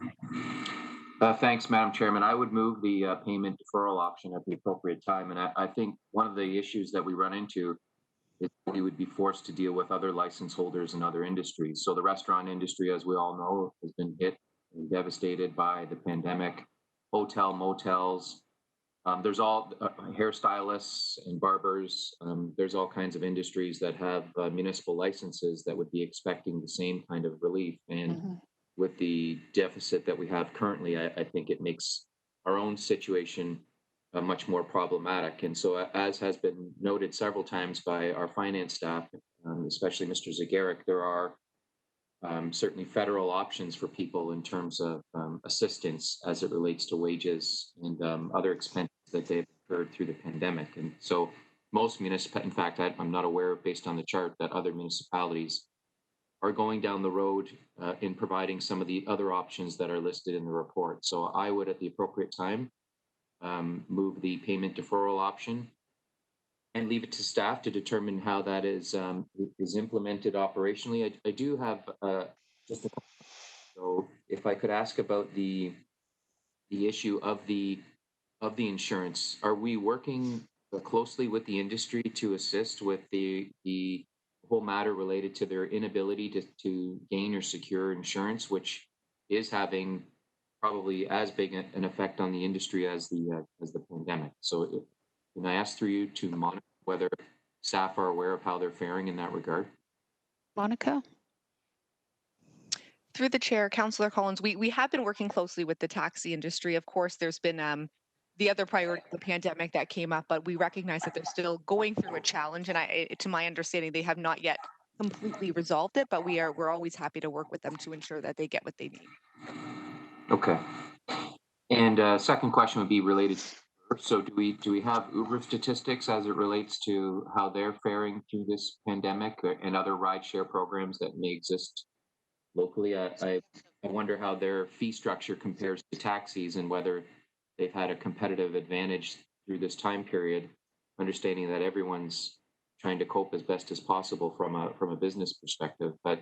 Thanks, Madam Chairman. I would move the payment deferral option at the appropriate time. And I think one of the issues that we run into is we would be forced to deal with other license holders in other industries. So the restaurant industry, as we all know, has been hit and devastated by the pandemic. Hotel, motels, there's all hairstylists and barbers. There's all kinds of industries that have municipal licenses that would be expecting the same kind of relief. And with the deficit that we have currently, I think it makes our own situation much more problematic. And so, as has been noted several times by our finance staff, especially Mr. Zagaric, there are certainly federal options for people in terms of assistance as it relates to wages and other expenses that they've incurred through the pandemic. And so most municipalities, in fact, I'm not aware, based on the chart, that other municipalities are going down the road in providing some of the other options that are listed in the report. So I would, at the appropriate time, move the payment deferral option and leave it to staff to determine how that is implemented operationally. I do have just a couple. So if I could ask about the issue of the insurance, are we working closely with the industry to assist with the whole matter related to their inability to gain or secure insurance, which is having probably as big an effect on the industry as the pandemic? So can I ask through you to monitor whether staff are aware of how they're faring in that regard? Monica? Through the chair, Councillor Collins, we have been working closely with the taxi industry. Of course, there's been the other priority, the pandemic that came up, but we recognize that they're still going through a challenge. And to my understanding, they have not yet completely resolved it, but we're always happy to work with them to ensure that they get what they need. Okay. And second question would be related to Uber. So do we have Uber statistics as it relates to how they're faring through this pandemic and other rideshare programs that may exist locally? I wonder how their fee structure compares to taxis and whether they've had a competitive advantage through this time period, understanding that everyone's trying to cope as best as possible from a business perspective. But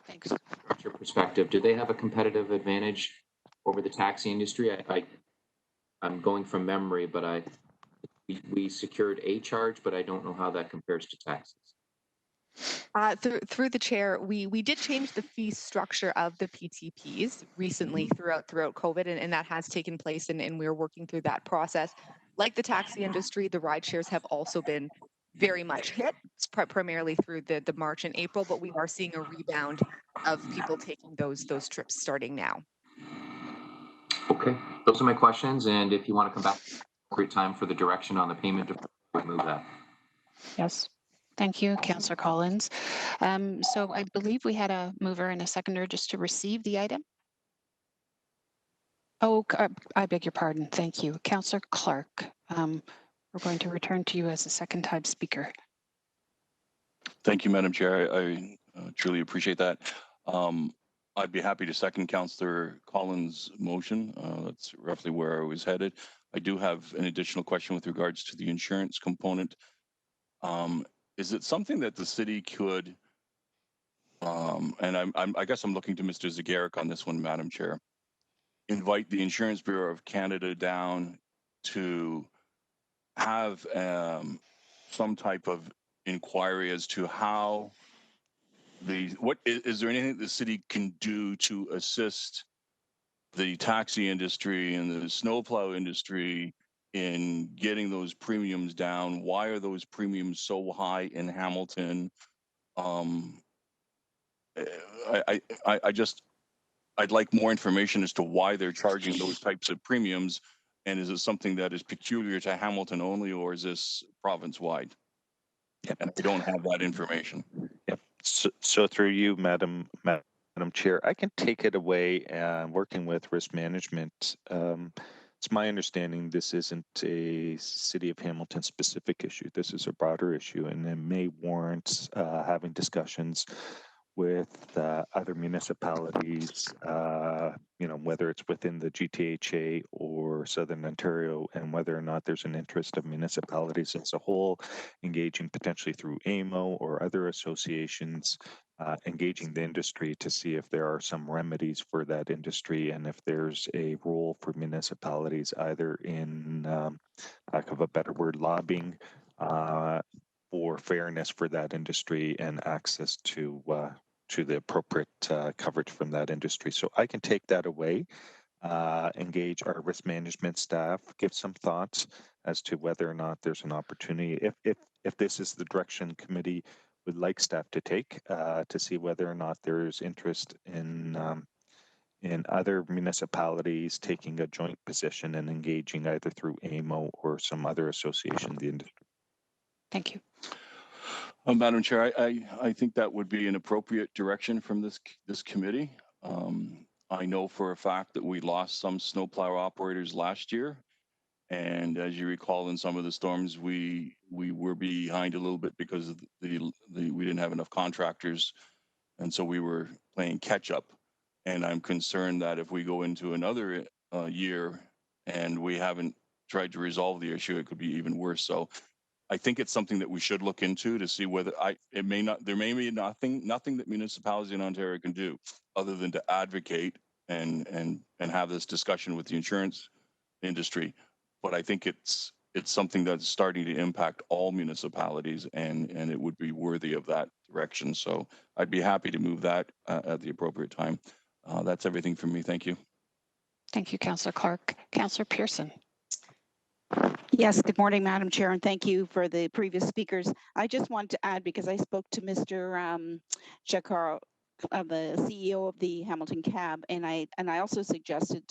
thanks. Structure perspective, do they have a competitive advantage over the taxi industry? I'm going from memory, but we secured a charge, but I don't know how that compares to taxis. Through the chair, we did change the fee structure of the PTPs recently throughout COVID, and that has taken place, and we're working through that process. Like the taxi industry, the ride shares have also been very much hit, primarily through the March and April, but we are seeing a rebound of people taking those trips starting now. Okay, those are my questions, and if you want to come back, great time for the direction on the payment, we'll move that. Yes. Thank you, Councillor Collins. So I believe we had a mover and a seconder just to receive the item. Oh, I beg your pardon. Thank you. Councillor Clark, we're going to return to you as a second-time speaker. Thank you, Madam Chair. I truly appreciate that. I'd be happy to second Councillor Collins' motion. That's roughly where I was headed. I do have an additional question with regards to the insurance component. Is it something that the city could, and I guess I'm looking to Mr. Zagaric on this one, Madam Chair, invite the Insurance Bureau of Canada down to have some type of inquiry as to how what is there anything the city can do to assist the taxi industry and the snowplow industry in getting those premiums down? Why are those premiums so high in Hamilton? I'd like more information as to why they're charging those types of premiums, and is it something that is peculiar to Hamilton only, or is this province-wide? Yep. And I don't have that information. Yep. So through you, Madam Madam Chair, I can take it away. Working with risk management, it's my understanding this isn't a City of Hamilton specific issue. This is a broader issue, and it may warrant having discussions with other municipalities, whether it's within the GTHA or Southern Ontario, and whether or not there's an interest of municipalities as a whole, engaging potentially through AMO or other associations, engaging the industry to see if there are some remedies for that industry and if there's a role for municipalities either in, lack of a better word, lobbying for fairness for that industry and access to the appropriate coverage from that industry. So I can take that away, engage our risk management staff, give some thoughts as to whether or not there's an opportunity. If this is the direction committee would like staff to take, to see whether or not there's interest in other municipalities taking a joint position and engaging either through AMO or some other association in the industry. Thank you. Madam Chair, I think that would be an appropriate direction from this committee. I know for a fact that we lost some snowplow operators last year. And as you recall, in some of the storms, we were behind a little bit because of we didn't have enough contractors. And so we were playing catch up. And I'm concerned that if we go into another year and we haven't tried to resolve the issue, it could be even worse. So I think it's something that we should look into to see whether there may be nothing that municipalities in Ontario can do other than to advocate and have this discussion with the insurance industry. But I think it's something that's starting to impact all municipalities, and it would be worthy of that direction. So I'd be happy to move that at the appropriate time. That's everything from me. Thank you. Thank you, Councillor Clark. Councillor Pearson. Yes, good morning, Madam Chair, and thank you for the previous speakers. I just want to add, because I spoke to Mr. Shakar, the CEO of the Hamilton Cab, and I also suggested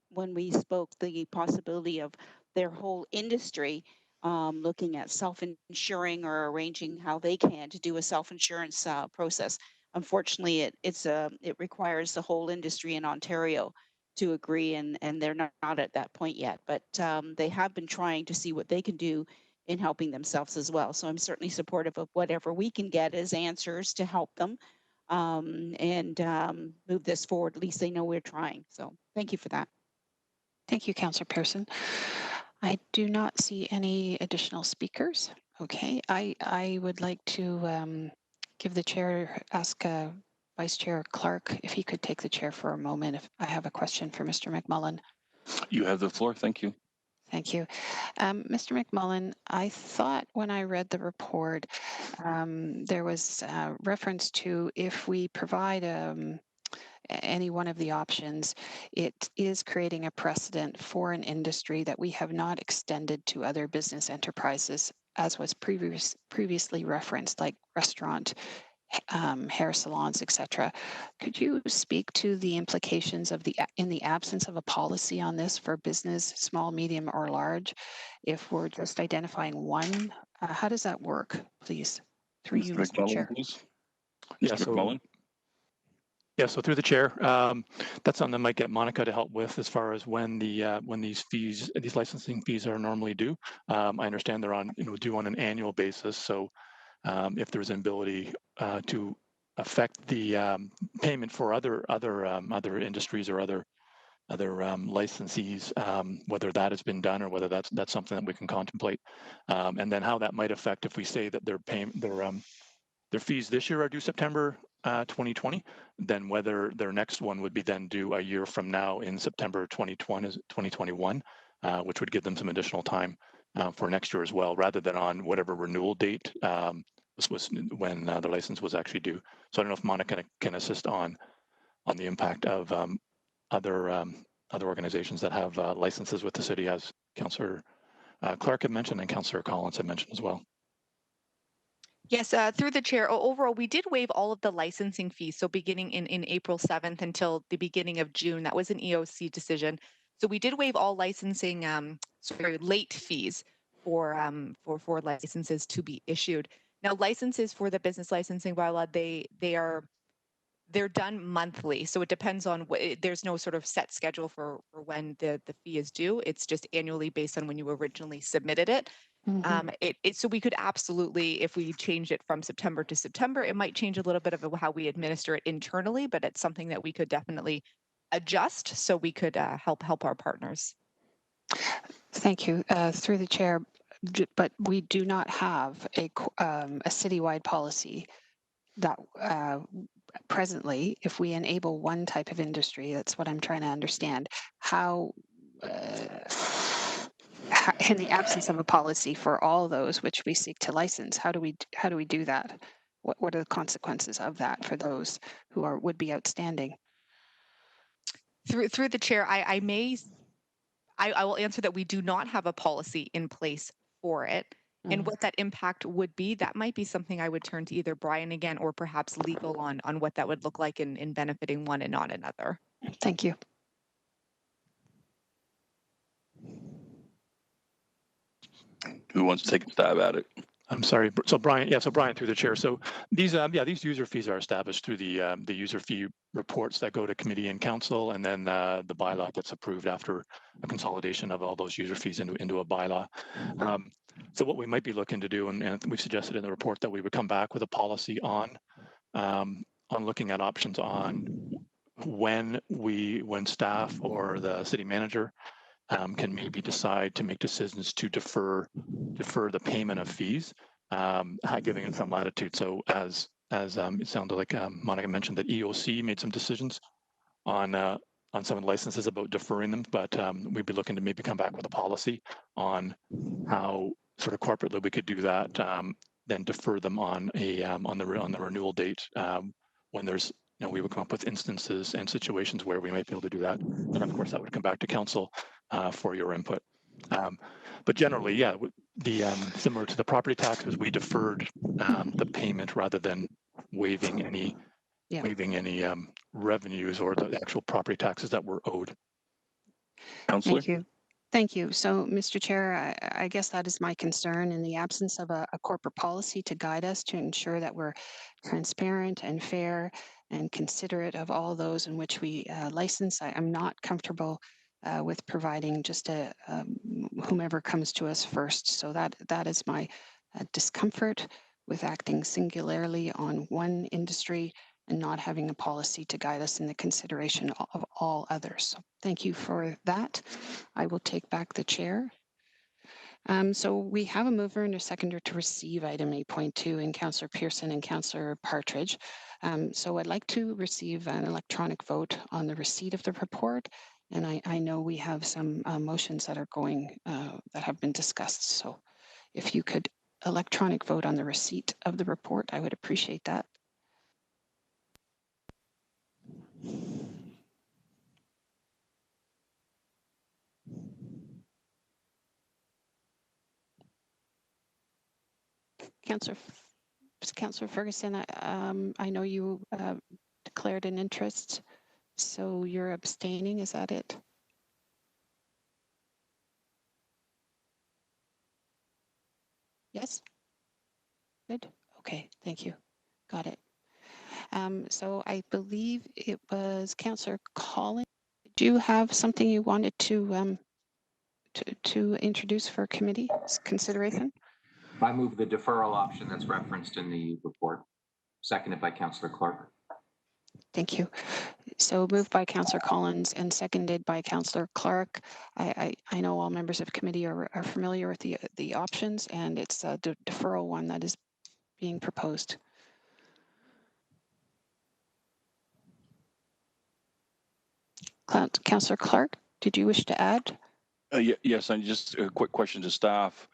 when we spoke the possibility of their whole industry looking at self-insuring or arranging how they can to do a self-insurance process. Unfortunately, it requires the whole industry in Ontario to agree, and they're not at that point yet, but they have been trying to see what they can do in helping themselves as well. So I'm certainly supportive of whatever we can get as answers to help them and move this forward. At least they know we're trying. So thank you for that. Thank you, Councillor Pearson. I do not see any additional speakers. Okay, I would like to give the chair, ask Vice Chair Clark if he could take the chair for a moment. If I have a question for Mr. McMullen. You have the floor. Thank you. Thank you. Mr. McMullen, I thought when I read the report, there was reference to if we provide any one of the options, it is creating a precedent for an industry that we have not extended to other business enterprises, as was previously referenced, like restaurant, hair salons, etc. Could you speak to the implications of in the absence of a policy on this for business, small, medium, or large, if we're just identifying one? How does that work, please? Through you, Mr. Chair. Please. Yeah, Mr. so, McMullen. Yeah, so through the chair, that's something I might get Monica to help with as far as when these licensing fees are normally due. I understand they're due on an annual basis. So if there's an ability to affect the payment for other industries or other licensees, whether that has been done or whether that's something that we can contemplate, and then how that might affect if we say that their fees this year are due September 2020, then whether their next one would be then due a year from now in September 2021, which would give them some additional time for next year as well, rather than on whatever renewal date was when the license was actually due. So I don't know if Monica can assist on the impact of other organizations that have licenses with the city, as Councillor Clark had mentioned and Councillor Collins had mentioned as well. Yes, through the chair. Overall, we did waive all of the licensing fees. So beginning in April 7th until the beginning of June, that was an EOC decision. So we did waive all licensing, late fees for licenses to be issued. Now, licenses for the business licensing bylaw, they're done monthly. So it depends on there's no sort of set schedule for when the fee is due. It's just annually based on when you originally submitted it. So we could absolutely, if we change it from September to September, it might change a little bit of how we administer it internally, but it's something that we could definitely adjust so we could help our partners. Thank you. Through the chair, but we do not have a citywide policy that presently, if we enable one type of industry, that's what I'm trying to understand, how in the absence of a policy for all those which we seek to license, how do we do that? What are the consequences of that for those who would be outstanding? Through the chair, I will answer that we do not have a policy in place for it. And what that impact would be, that might be something I would turn to either Brian again or perhaps legal on what that would look like in benefiting one and not another. Thank you. Who wants to take a stab at it? I'm sorry. So Brian, through the chair. So these user fees are established through the user fee reports that go to committee and council, and then the bylaw gets approved after a consolidation of all those user fees into a bylaw. So what we might be looking to do, and we've suggested in the report that we would come back with a policy on looking at options on when staff or the city manager can maybe decide to make decisions to defer the payment of fees, giving it some latitude. So as it sounded like Monica mentioned that EOC made some decisions on some of the licenses about deferring them, but we'd be looking to maybe come back with a policy on how sort of corporately we could do that, then defer them on the renewal date when there's we would come up with instances and situations where we might be able to do that. And of course, that would come back to council for your input. But generally, yeah, similar to the property taxes, we deferred the payment rather than waiving any revenues or the actual property taxes that were owed. Councillor? Thank you. Thank you. So, Mr. Chair, I guess that is my concern in the absence of a corporate policy to guide us to ensure that we're transparent and fair and considerate of all those in which we license. I'm not comfortable with providing just whomever comes to us first. So that is my discomfort with acting singularly on one industry and not having a policy to guide us in the consideration of all others. So thank you for that. I will take back the chair. So we have a mover and a seconder to receive item 8.2 in Councillor Pearson and Councillor Partridge. So I'd like to receive an electronic vote on the receipt of the report. And I know we have some motions that are going, that have been discussed. So if you could electronic vote on the receipt of the report, I would appreciate that. Councillor Ferguson, I know you declared an interest, so you're abstaining, is that it? Yes? Good. Okay, thank you. Got it. So I believe it was Councillor Collins. Do you have something you wanted to introduce for committee's consideration? I move the deferral option that's referenced in the report, seconded by Councillor Clark. Thank you. So moved by Councillor Collins and seconded by Councillor Clark. I know all members of committee are familiar with the options, and it's a deferral one that is being proposed. Councillor Clark, did you wish to add? Yes, and just a quick question to staff.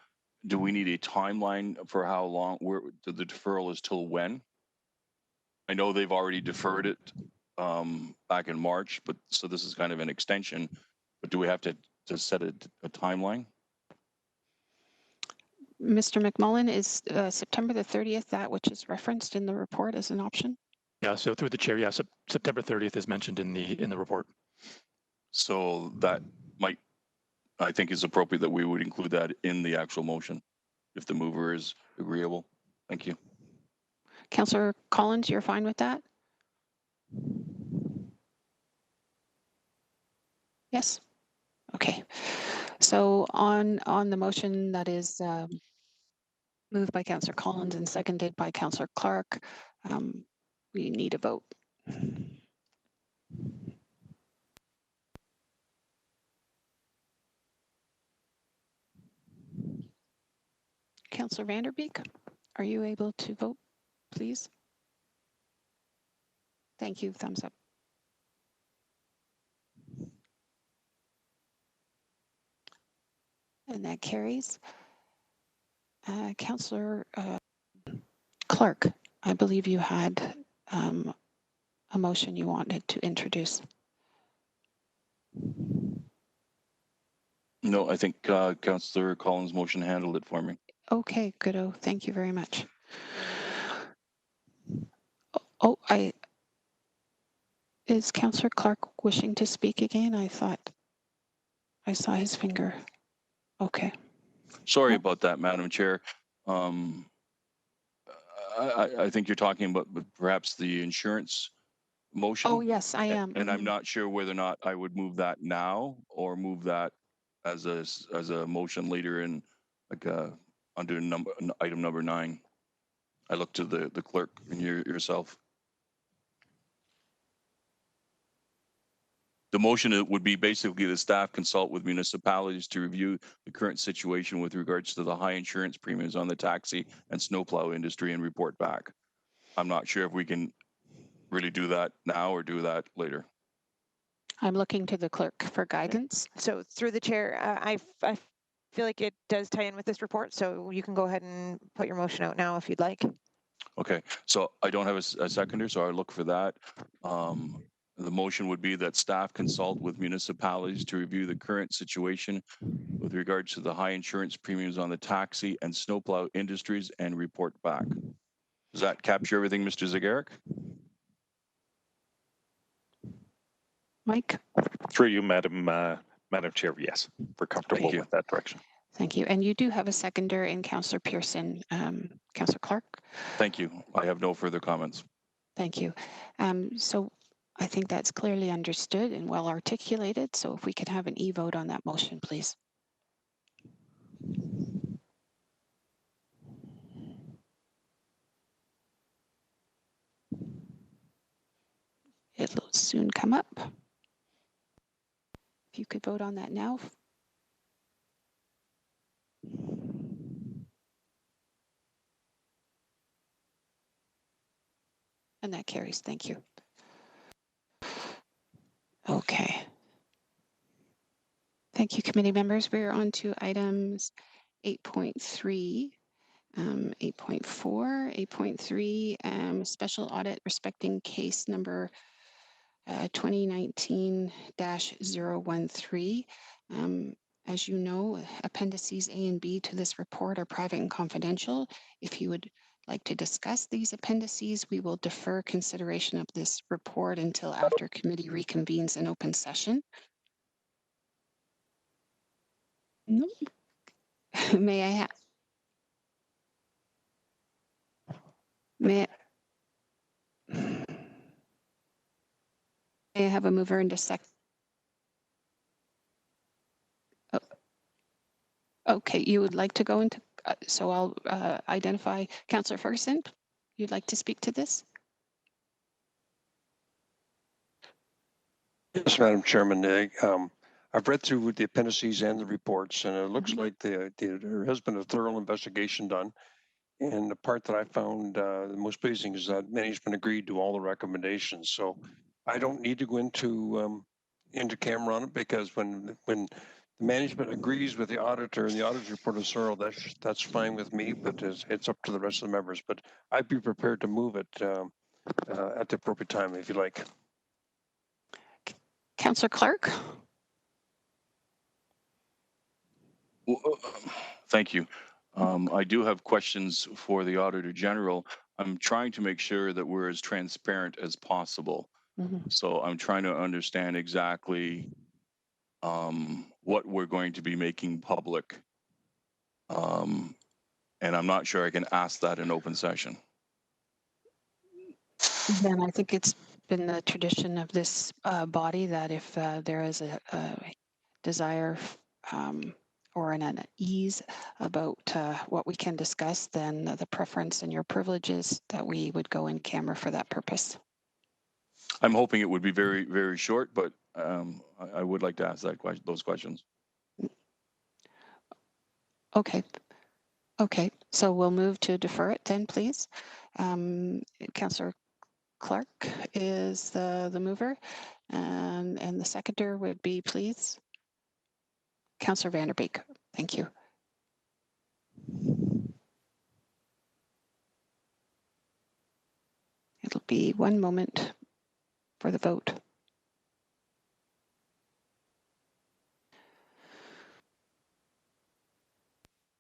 Do we need a timeline for how long, where the deferral is till when? I know they've already deferred it back in March, but so this is kind of an extension, but do we have to set a timeline? Mr. McMullen, is September the 30th that which is referenced in the report as an option? Yeah, so through the chair, yeah, September 30th is mentioned in the report. So that might, I think is appropriate that we would include that in the actual motion if the mover is agreeable. Thank you. Councillor Collins, you're fine with that? Yes. Okay. So on the motion that is moved by Councillor Collins and seconded by Councillor Clark, we need a vote. Councillor Vanderbeek, are you able to vote, please? Thank you. Thumbs up. And that carries. Councillor Clark, I believe you had a motion you wanted to introduce. No, I think Councillor Collins' motion handled it for me. Okay, good. Thank you very much. Is Councillor Clark wishing to speak again? I thought I saw his finger. Okay. Sorry about that, Madam Chair. I think you're talking about perhaps the insurance motion. Oh, yes, I am. And I'm not sure whether or not I would move that now or move that as a motion later in like under item number 9. I look to the clerk and yourself. The motion would be basically the staff consult with municipalities to review the current situation with regards to the high insurance premiums on the taxi and snowplow industry and report back. I'm not sure if we can really do that now or do that later. I'm looking to the clerk for guidance. So through the chair, I feel like it does tie in with this report, so you can go ahead and put your motion out now if you'd like. Okay, so I don't have a seconder, so I look for that. The motion would be that staff consult with municipalities to review the current situation with regards to the high insurance premiums on the taxi and snowplow industries and report back. Does that capture everything, Mr. Zagaric? Mike? Through you, Madam Chair, yes, we're comfortable with that direction. Thank you. And you do have a seconder in Councillor Pearson. Councillor Clark? Thank you. I have no further comments. Thank you. So I think that's clearly understood and well articulated. So if we could have an e-vote on that motion, please. It'll soon come up. If you could vote on that now. And that carries. Thank you. Okay. Thank you, committee members. We're on to items 8.3, 8.4, 8.3, special audit respecting case number 2019-013. As you know, appendices A and B to this report are private and confidential. If you would like to discuss these appendices, we will defer consideration of this report until after committee reconvenes in open session. No. May I have? May I have a mover and a second? Oh. Okay, you would like to go into, so I'll identify Councillor Ferguson. You'd like to speak to this? Yes, Madam Chairman. I've read through the appendices and the reports, and it looks like there has been a thorough investigation done. And the part that I found the most pleasing is that management agreed to all the recommendations. So I don't need to go into camera on it, because when the management agrees with the auditor and the auditor's report is thorough, that's fine with me, but it's up to the rest of the members. But I'd be prepared to move it at the appropriate time, if you like. Councillor Clark? Thank you. I do have questions for the Auditor General. I'm trying to make sure that we're as transparent as possible. So I'm trying to understand exactly what we're going to be making public. And I'm not sure I can ask that in open session. Then I think it's been the tradition of this body that if there is a desire or an unease about what we can discuss, then the preference and your privilege is that we would go in camera for that purpose. I'm hoping it would be very, very short, but I would like to ask those questions. Okay. Okay, so we'll move to defer it then, please. Councillor Clark is the mover, and the seconder would be, please, Councillor Vanderbeek. Thank you. It'll be 1 moment for the vote.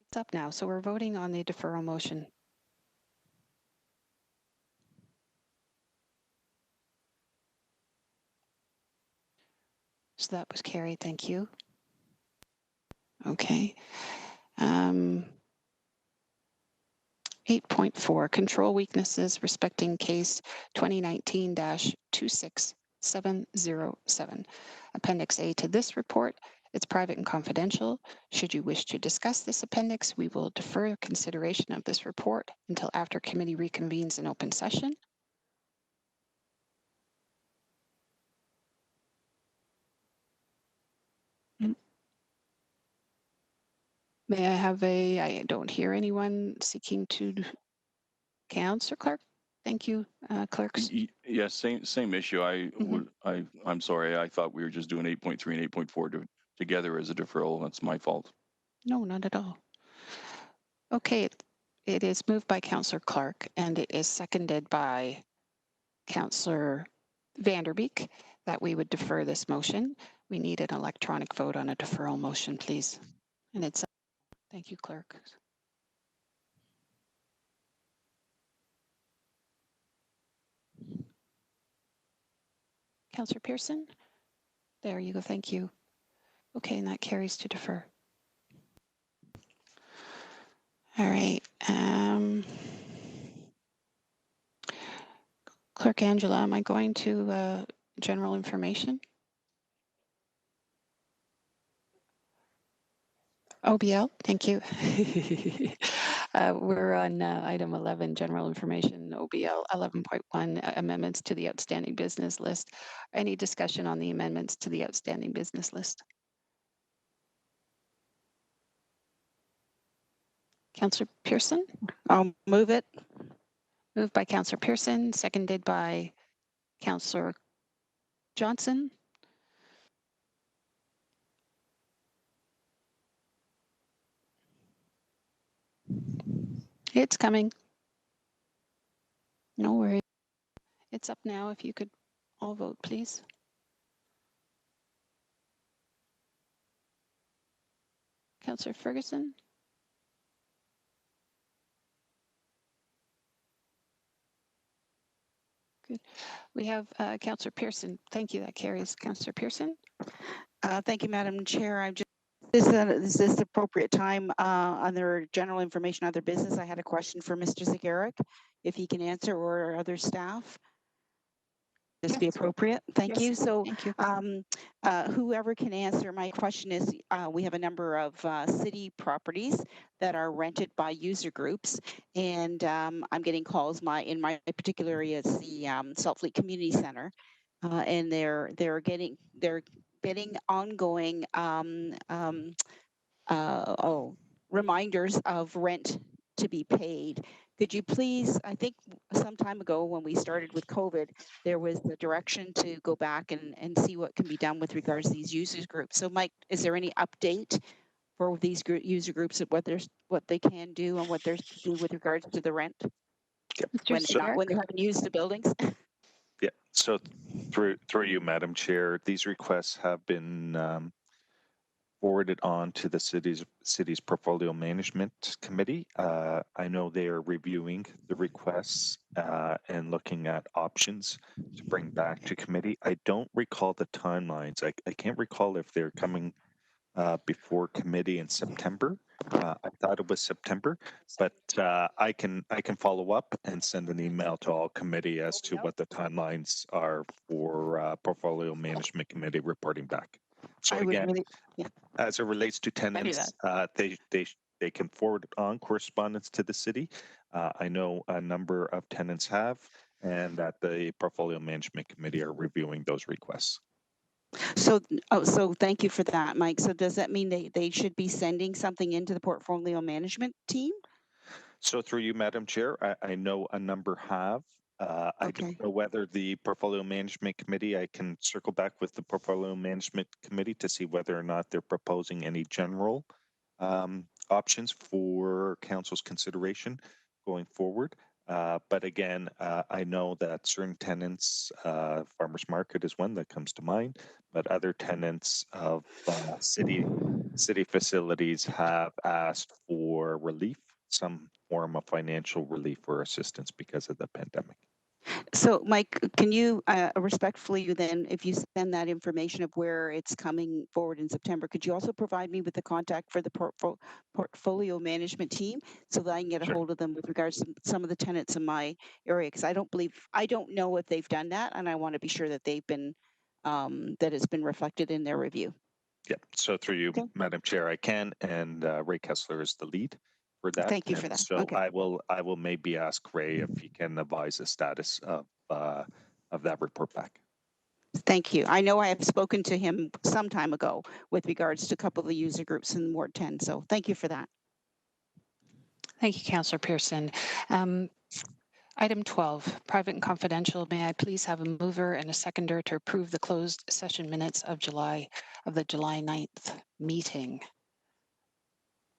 It's up now, so we're voting on the deferral motion. So that was carried, thank you. Okay. 8.4, control weaknesses respecting case 2019-26707. Appendix A to this report. It's private and confidential. Should you wish to discuss this appendix, we will defer consideration of this report until after committee reconvenes in open session. May I have I don't hear anyone seeking to, Councillor Clark? Thank you, clerks. Yes, same issue. I'm sorry. I thought we were just doing 8.3 and 8.4 together as a deferral. That's my fault. No, not at all. Okay, it is moved by Councillor Clark and it is seconded by Councillor Vanderbeek that we would defer this motion. We need an electronic vote on a deferral motion, please. And it's, thank you, clerk. Councillor Pearson? There you go, thank you. Okay, and that carries to defer. All right. Clerk Angela, am I going to general information? OBL, thank you. We're on item 11, general information, OBL 11.1, amendments to the outstanding business list. Any discussion on the amendments to the outstanding business list? Councillor Pearson? I'll move it. Moved by Councillor Pearson, seconded by Councillor Johnson. It's coming. No worries. It's up now. If you could all vote, please. Councillor Ferguson? Good. We have Councillor Pearson. Thank you. That carries. Councillor Pearson? Thank you, Madam Chair. I'm just is this the appropriate time under general information, other business? I had a question for Mr. Zagaric, if he can answer, or other staff. This be appropriate? Thank you. So thank you. whoever can answer, my question is, we have a number of city properties that are rented by user groups, and I'm getting calls. In my particular area, it's the Salt Fleet Community Center, and they're getting ongoing reminders of rent to be paid. Could you please, I think some time ago when we started with COVID, there was the direction to go back and see what can be done with regards to these users groups. So Mike, is there any update for these user groups of what they can do and what they're to do with regards to the rent? When they haven't used the buildings? Yeah, so through you, Madam Chair, these requests have been forwarded on to the city's portfolio management committee. I know they are reviewing the requests and looking at options to bring back to committee. I don't recall the timelines. I can't recall if they're coming before committee in September I thought it was September, but I can follow up and send an email to all committee as to what the timelines are for portfolio management committee reporting back. So I would again, really, yeah. as it relates to tenants, they can forward on correspondence to the city. I know a number of tenants have, and that the portfolio management committee are reviewing those requests. So, so thank you for that, Mike. So does that mean they should be sending something into the portfolio management team? So through you, Madam Chair, I know a number have. I Okay. don't know whether the portfolio management committee, I can circle back with the portfolio management committee to see whether or not they're proposing any general options for council's consideration going forward. But again, I know that certain tenants, farmers market is one that comes to mind, but other tenants of city facilities have asked for relief, some form of financial relief or assistance because of the pandemic. So, Mike, can you respectfully then, if you send that information of where it's coming forward in September, could you also provide me with the contact for the portfolio management team so that I can get a hold of them with regards to some of the tenants in my area? Because I don't know if they've done that, and I want to be sure that they've been, that it's been reflected in their review. Yeah. So through you, Madam Chair, I can, and Ray Kessler is the lead for that. Thank you for And that. so Okay. I will maybe ask Ray if he can advise the status of that report back. Thank you. I know I have spoken to him some time ago with regards to a couple of the user groups in Ward 10. So thank you for that. Thank you, Councillor Pearson. Item 12, private and confidential. May I please have a mover and a seconder to approve the closed session minutes of the July 9th meeting?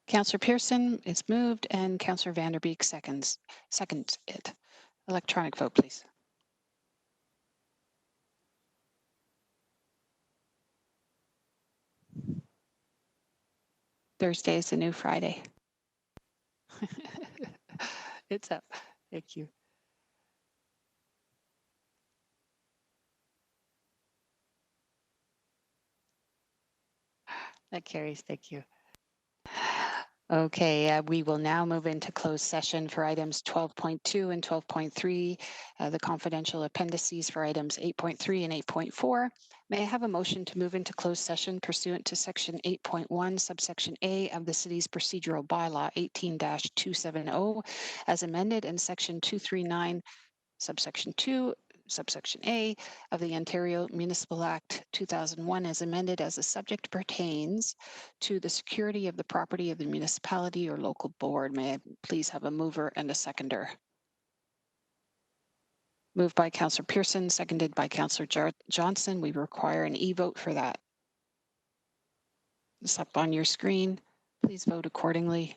Councillor Pearson, it's moved, and Councillor Vanderbeek seconds it. Electronic vote, please. Thursday is the new Friday. It's up. Thank you. That carries. Thank you. Okay, we will now move into closed session for items 12.2 and 12.3, the confidential appendices for items 8.3 and 8.4. May I have a motion to move into closed session pursuant to section 8.1, subsection A of the city's procedural bylaw 18-270 as amended, and section 239, subsection 2, subsection A of the Ontario Municipal Act 2001 as amended, as the subject pertains to the security of the property of the municipality or local board. May I please have a mover and a seconder? Moved by Councillor Pearson, seconded by Councillor Johnson. We require an e-vote for that. It's up on your screen. Please vote accordingly.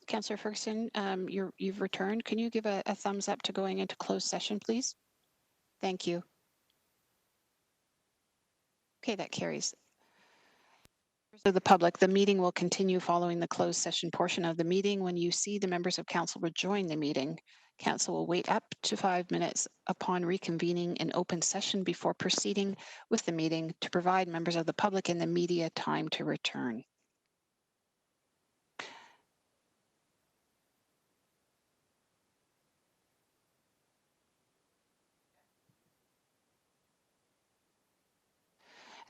Councillor Ferguson, you've returned. Can you give a thumbs up to going into closed session, please? Thank you. Okay, that carries. To the public, the meeting will continue following the closed session portion of the meeting. When you see the members of council rejoin the meeting, council will wait up to 5 minutes upon reconvening in open session before proceeding with the meeting to provide members of the public and the media time to return.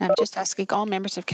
And I'm just asking all members of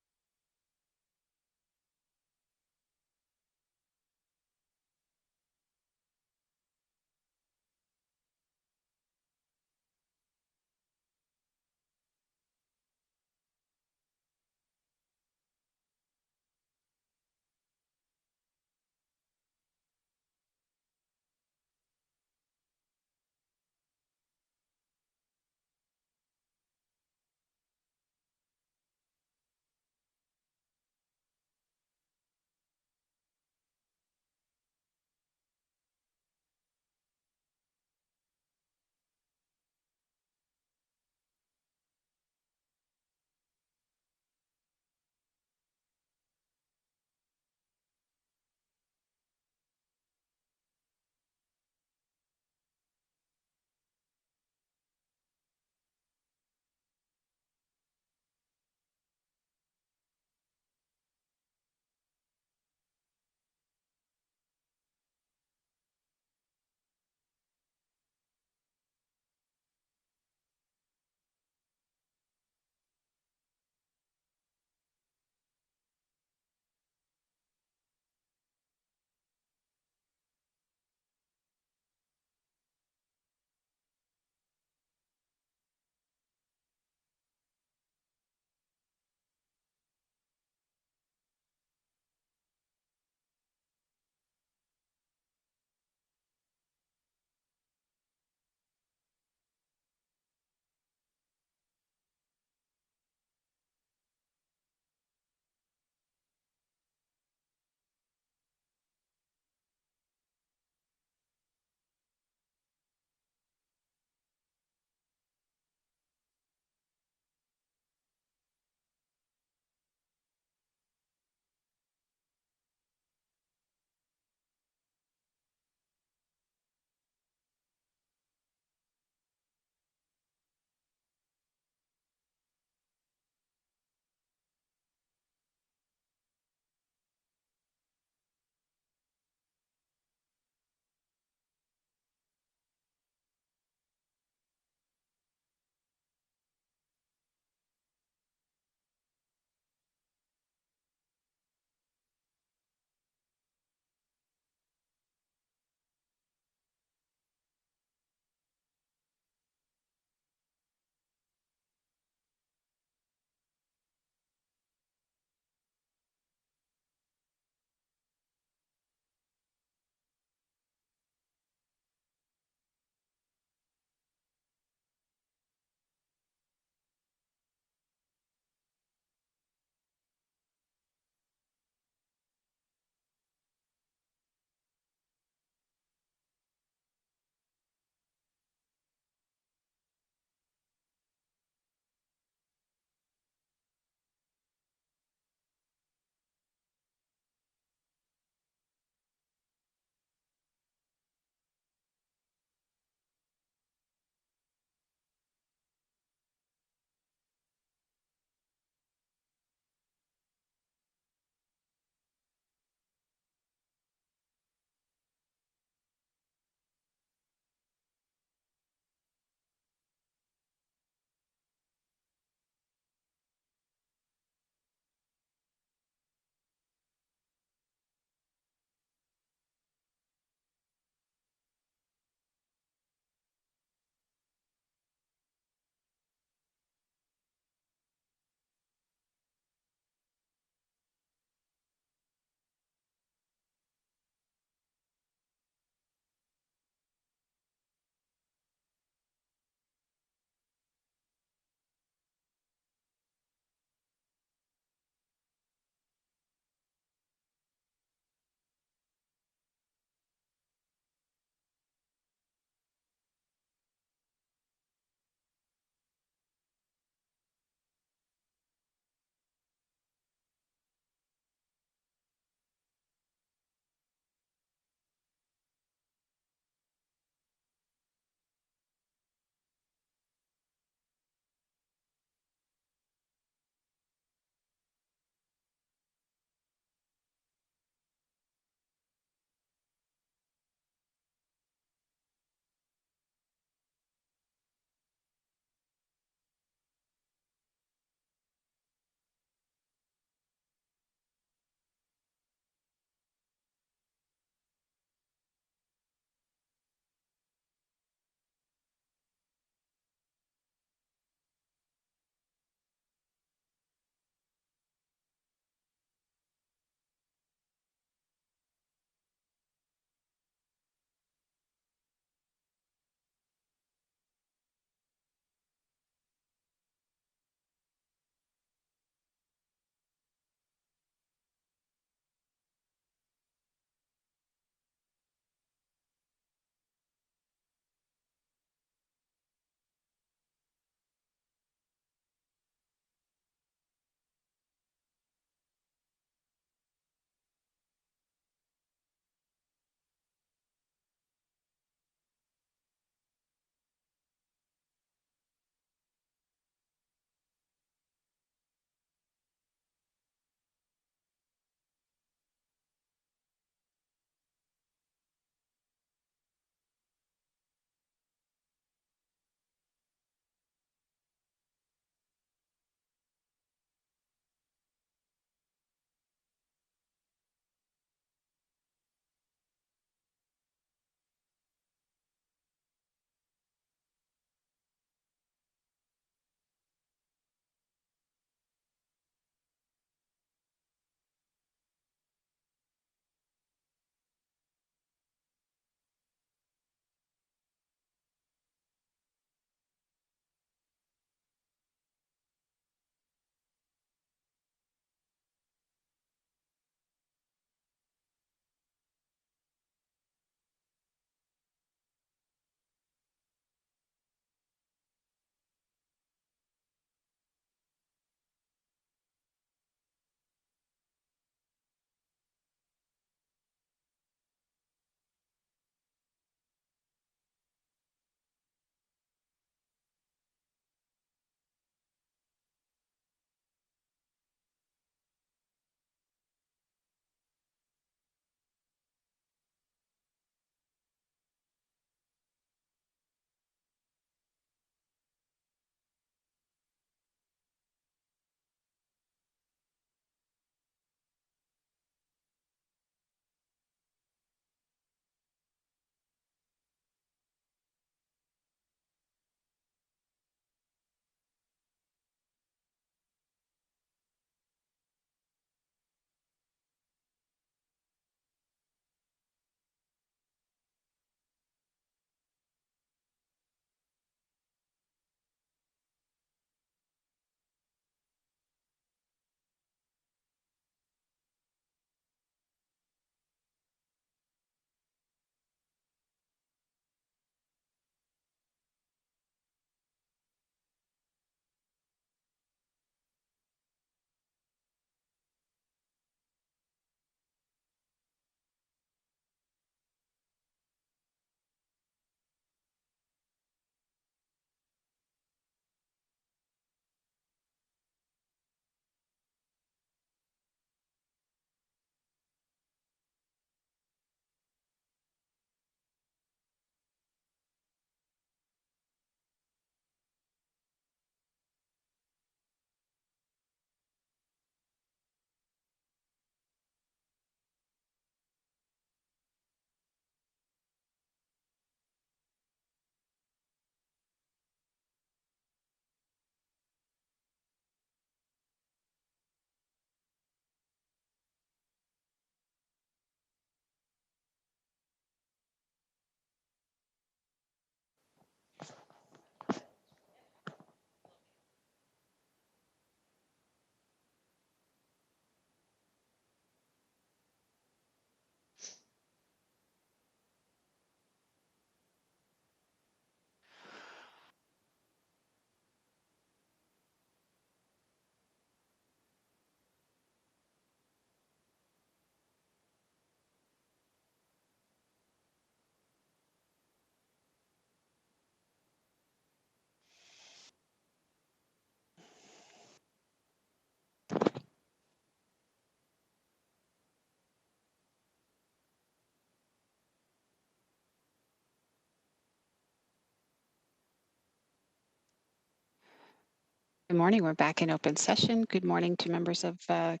Good morning. We're back in open session. Good morning to members of the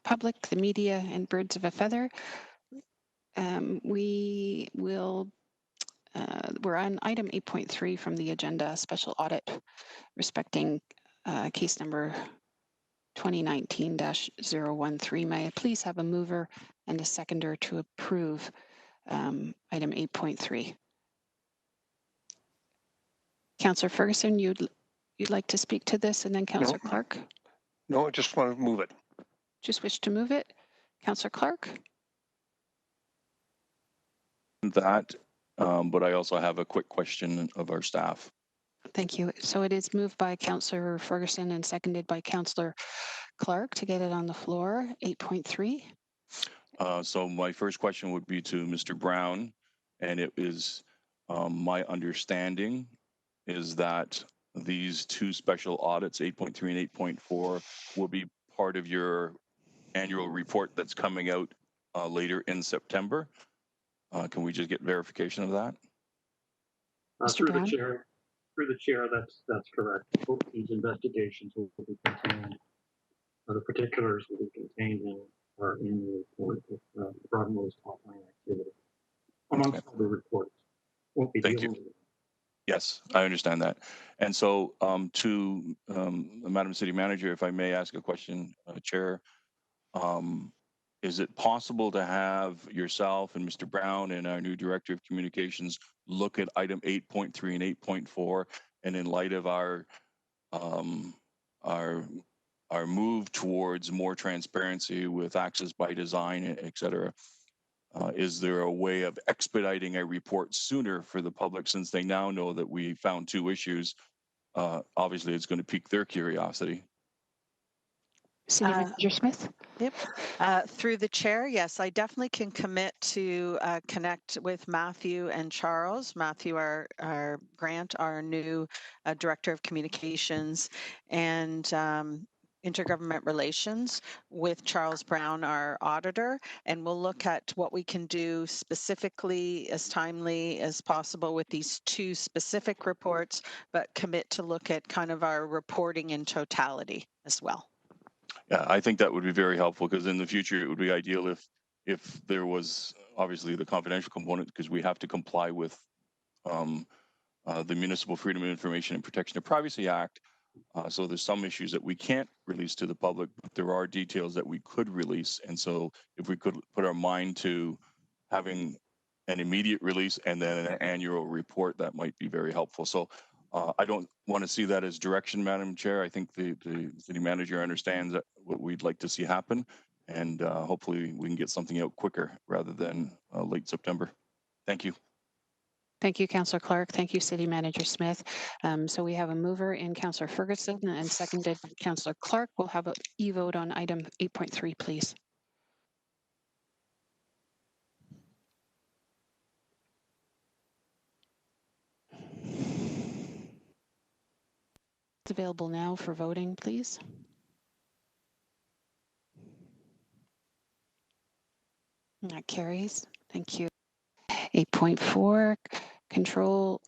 public, the media, and birds of a feather. We will, we're on item 8.3 from the agenda, special audit respecting case number 2019-013. May I please have a mover and a seconder to approve item 8.3? Councillor Ferguson, you'd like to speak to this, and then Councillor Clark? No, I just want to move it. Just wish to move it. Councillor Clark? That, but I also have a quick question of our staff. Thank you. So it is moved by Councillor Ferguson and seconded by Councillor Clark to get it on the floor. 8.3. So my first question would be to Mr. Brown, and it is my understanding is that these two special audits, 8.3 and 8.4, will be part of your annual report that's coming out later in September. Can we just get verification of that? Mr. Brown? Through the chair, that's correct. Both these investigations will be contained, or the particulars will be contained in our annual report with Broadmoor's top-line activity, amongst other reports. Won't be Thank dealing you. with it. Yes, I understand that. And so to Madam City Manager, if I may ask a question, Chair, is it possible to have yourself and Mr. Brown and our new Director of Communications look at item 8.3 and 8.4, and in light of our move towards more transparency with access by design, et cetera, is there a way of expediting a report sooner for the public, since they now know that we found two issues? Obviously, it's going to pique their curiosity. City Manager Smith? Yep. Through the chair, yes, I definitely can commit to connect with Matthew and Charles. Matthew, our Grant, our new Director of Communications, and Intergovernment Relations, with Charles Brown, our auditor, and we'll look at what we can do specifically as timely as possible with these two specific reports, but commit to look at kind of our reporting in totality as well. Yeah, I think that would be very helpful, because in the future it would be ideal if there was obviously the confidential component, because we have to comply with the Municipal Freedom of Information and Protection of Privacy Act. So there's some issues that we can't release to the public, but there are details that we could release. And so if we could put our mind to having an immediate release and then an annual report, that might be very helpful. So I don't want to see that as direction, Madam Chair. I think the city manager understands what we'd like to see happen, and hopefully we can get something out quicker rather than late September. Thank you. Thank you, Councillor Clark. Thank you, City Manager Smith. So we have a mover in Councillor Ferguson and seconded by Councillor Clark. We'll have an e-vote on item 8.3, please. It's available now for voting, please. And that carries. Thank you. 8.4, control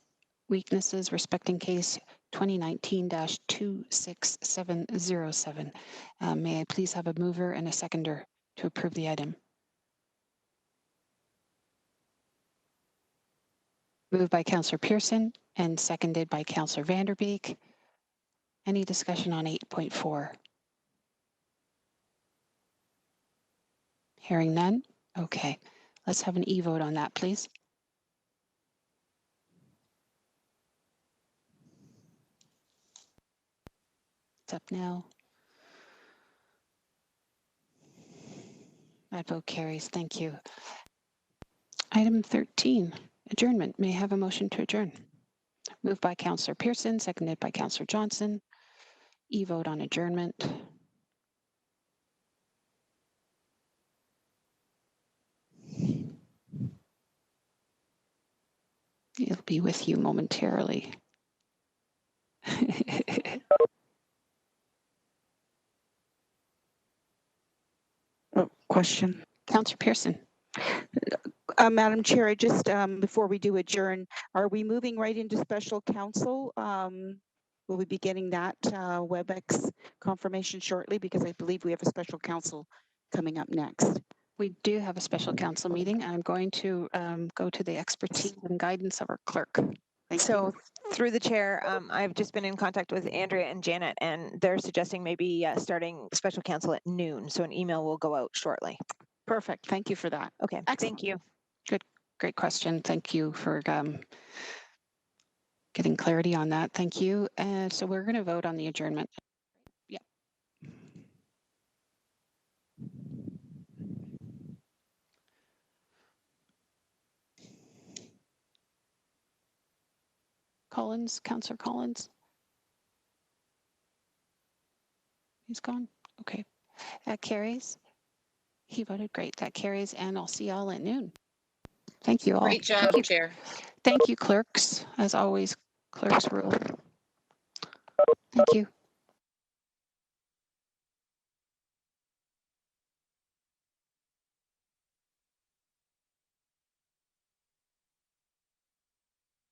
weaknesses respecting case 2019-26707. May I please have a mover and a seconder to approve the item? Moved by Councillor Pearson and seconded by Councillor Vanderbeek. Any discussion on 8.4? Hearing none. Okay, let's have an e-vote on that, please. It's up now. That vote carries. Thank you. Item 13, adjournment. May I have a motion to adjourn? Moved by Councillor Pearson, seconded by Councillor Johnson. E-vote on adjournment. It'll be with you momentarily. Question. Councillor Pearson. Madam Chair, I just, before we do adjourn, are we moving right into special counsel Will we be getting that WebEx confirmation shortly? Because I believe we have a special counsel coming up next. We do have a special council meeting. I'm going to go to the expertise and guidance of our clerk. So through the chair, I've just been in contact with Andrea and Janet, and they're suggesting maybe starting special council at noon. So an email will go out shortly. Perfect. Thank you for that. Okay. Excellent. Thank you. Good, great question. Thank you for getting clarity on that. Thank you. And so we're going to vote on the adjournment. Yeah. Collins, Councillor Collins. He's gone. Okay. That carries. He voted great. That carries, and I'll see y'all at noon. Thank you all. Great job, Chair. Thank you, clerks. As always, clerks rule. Thank you.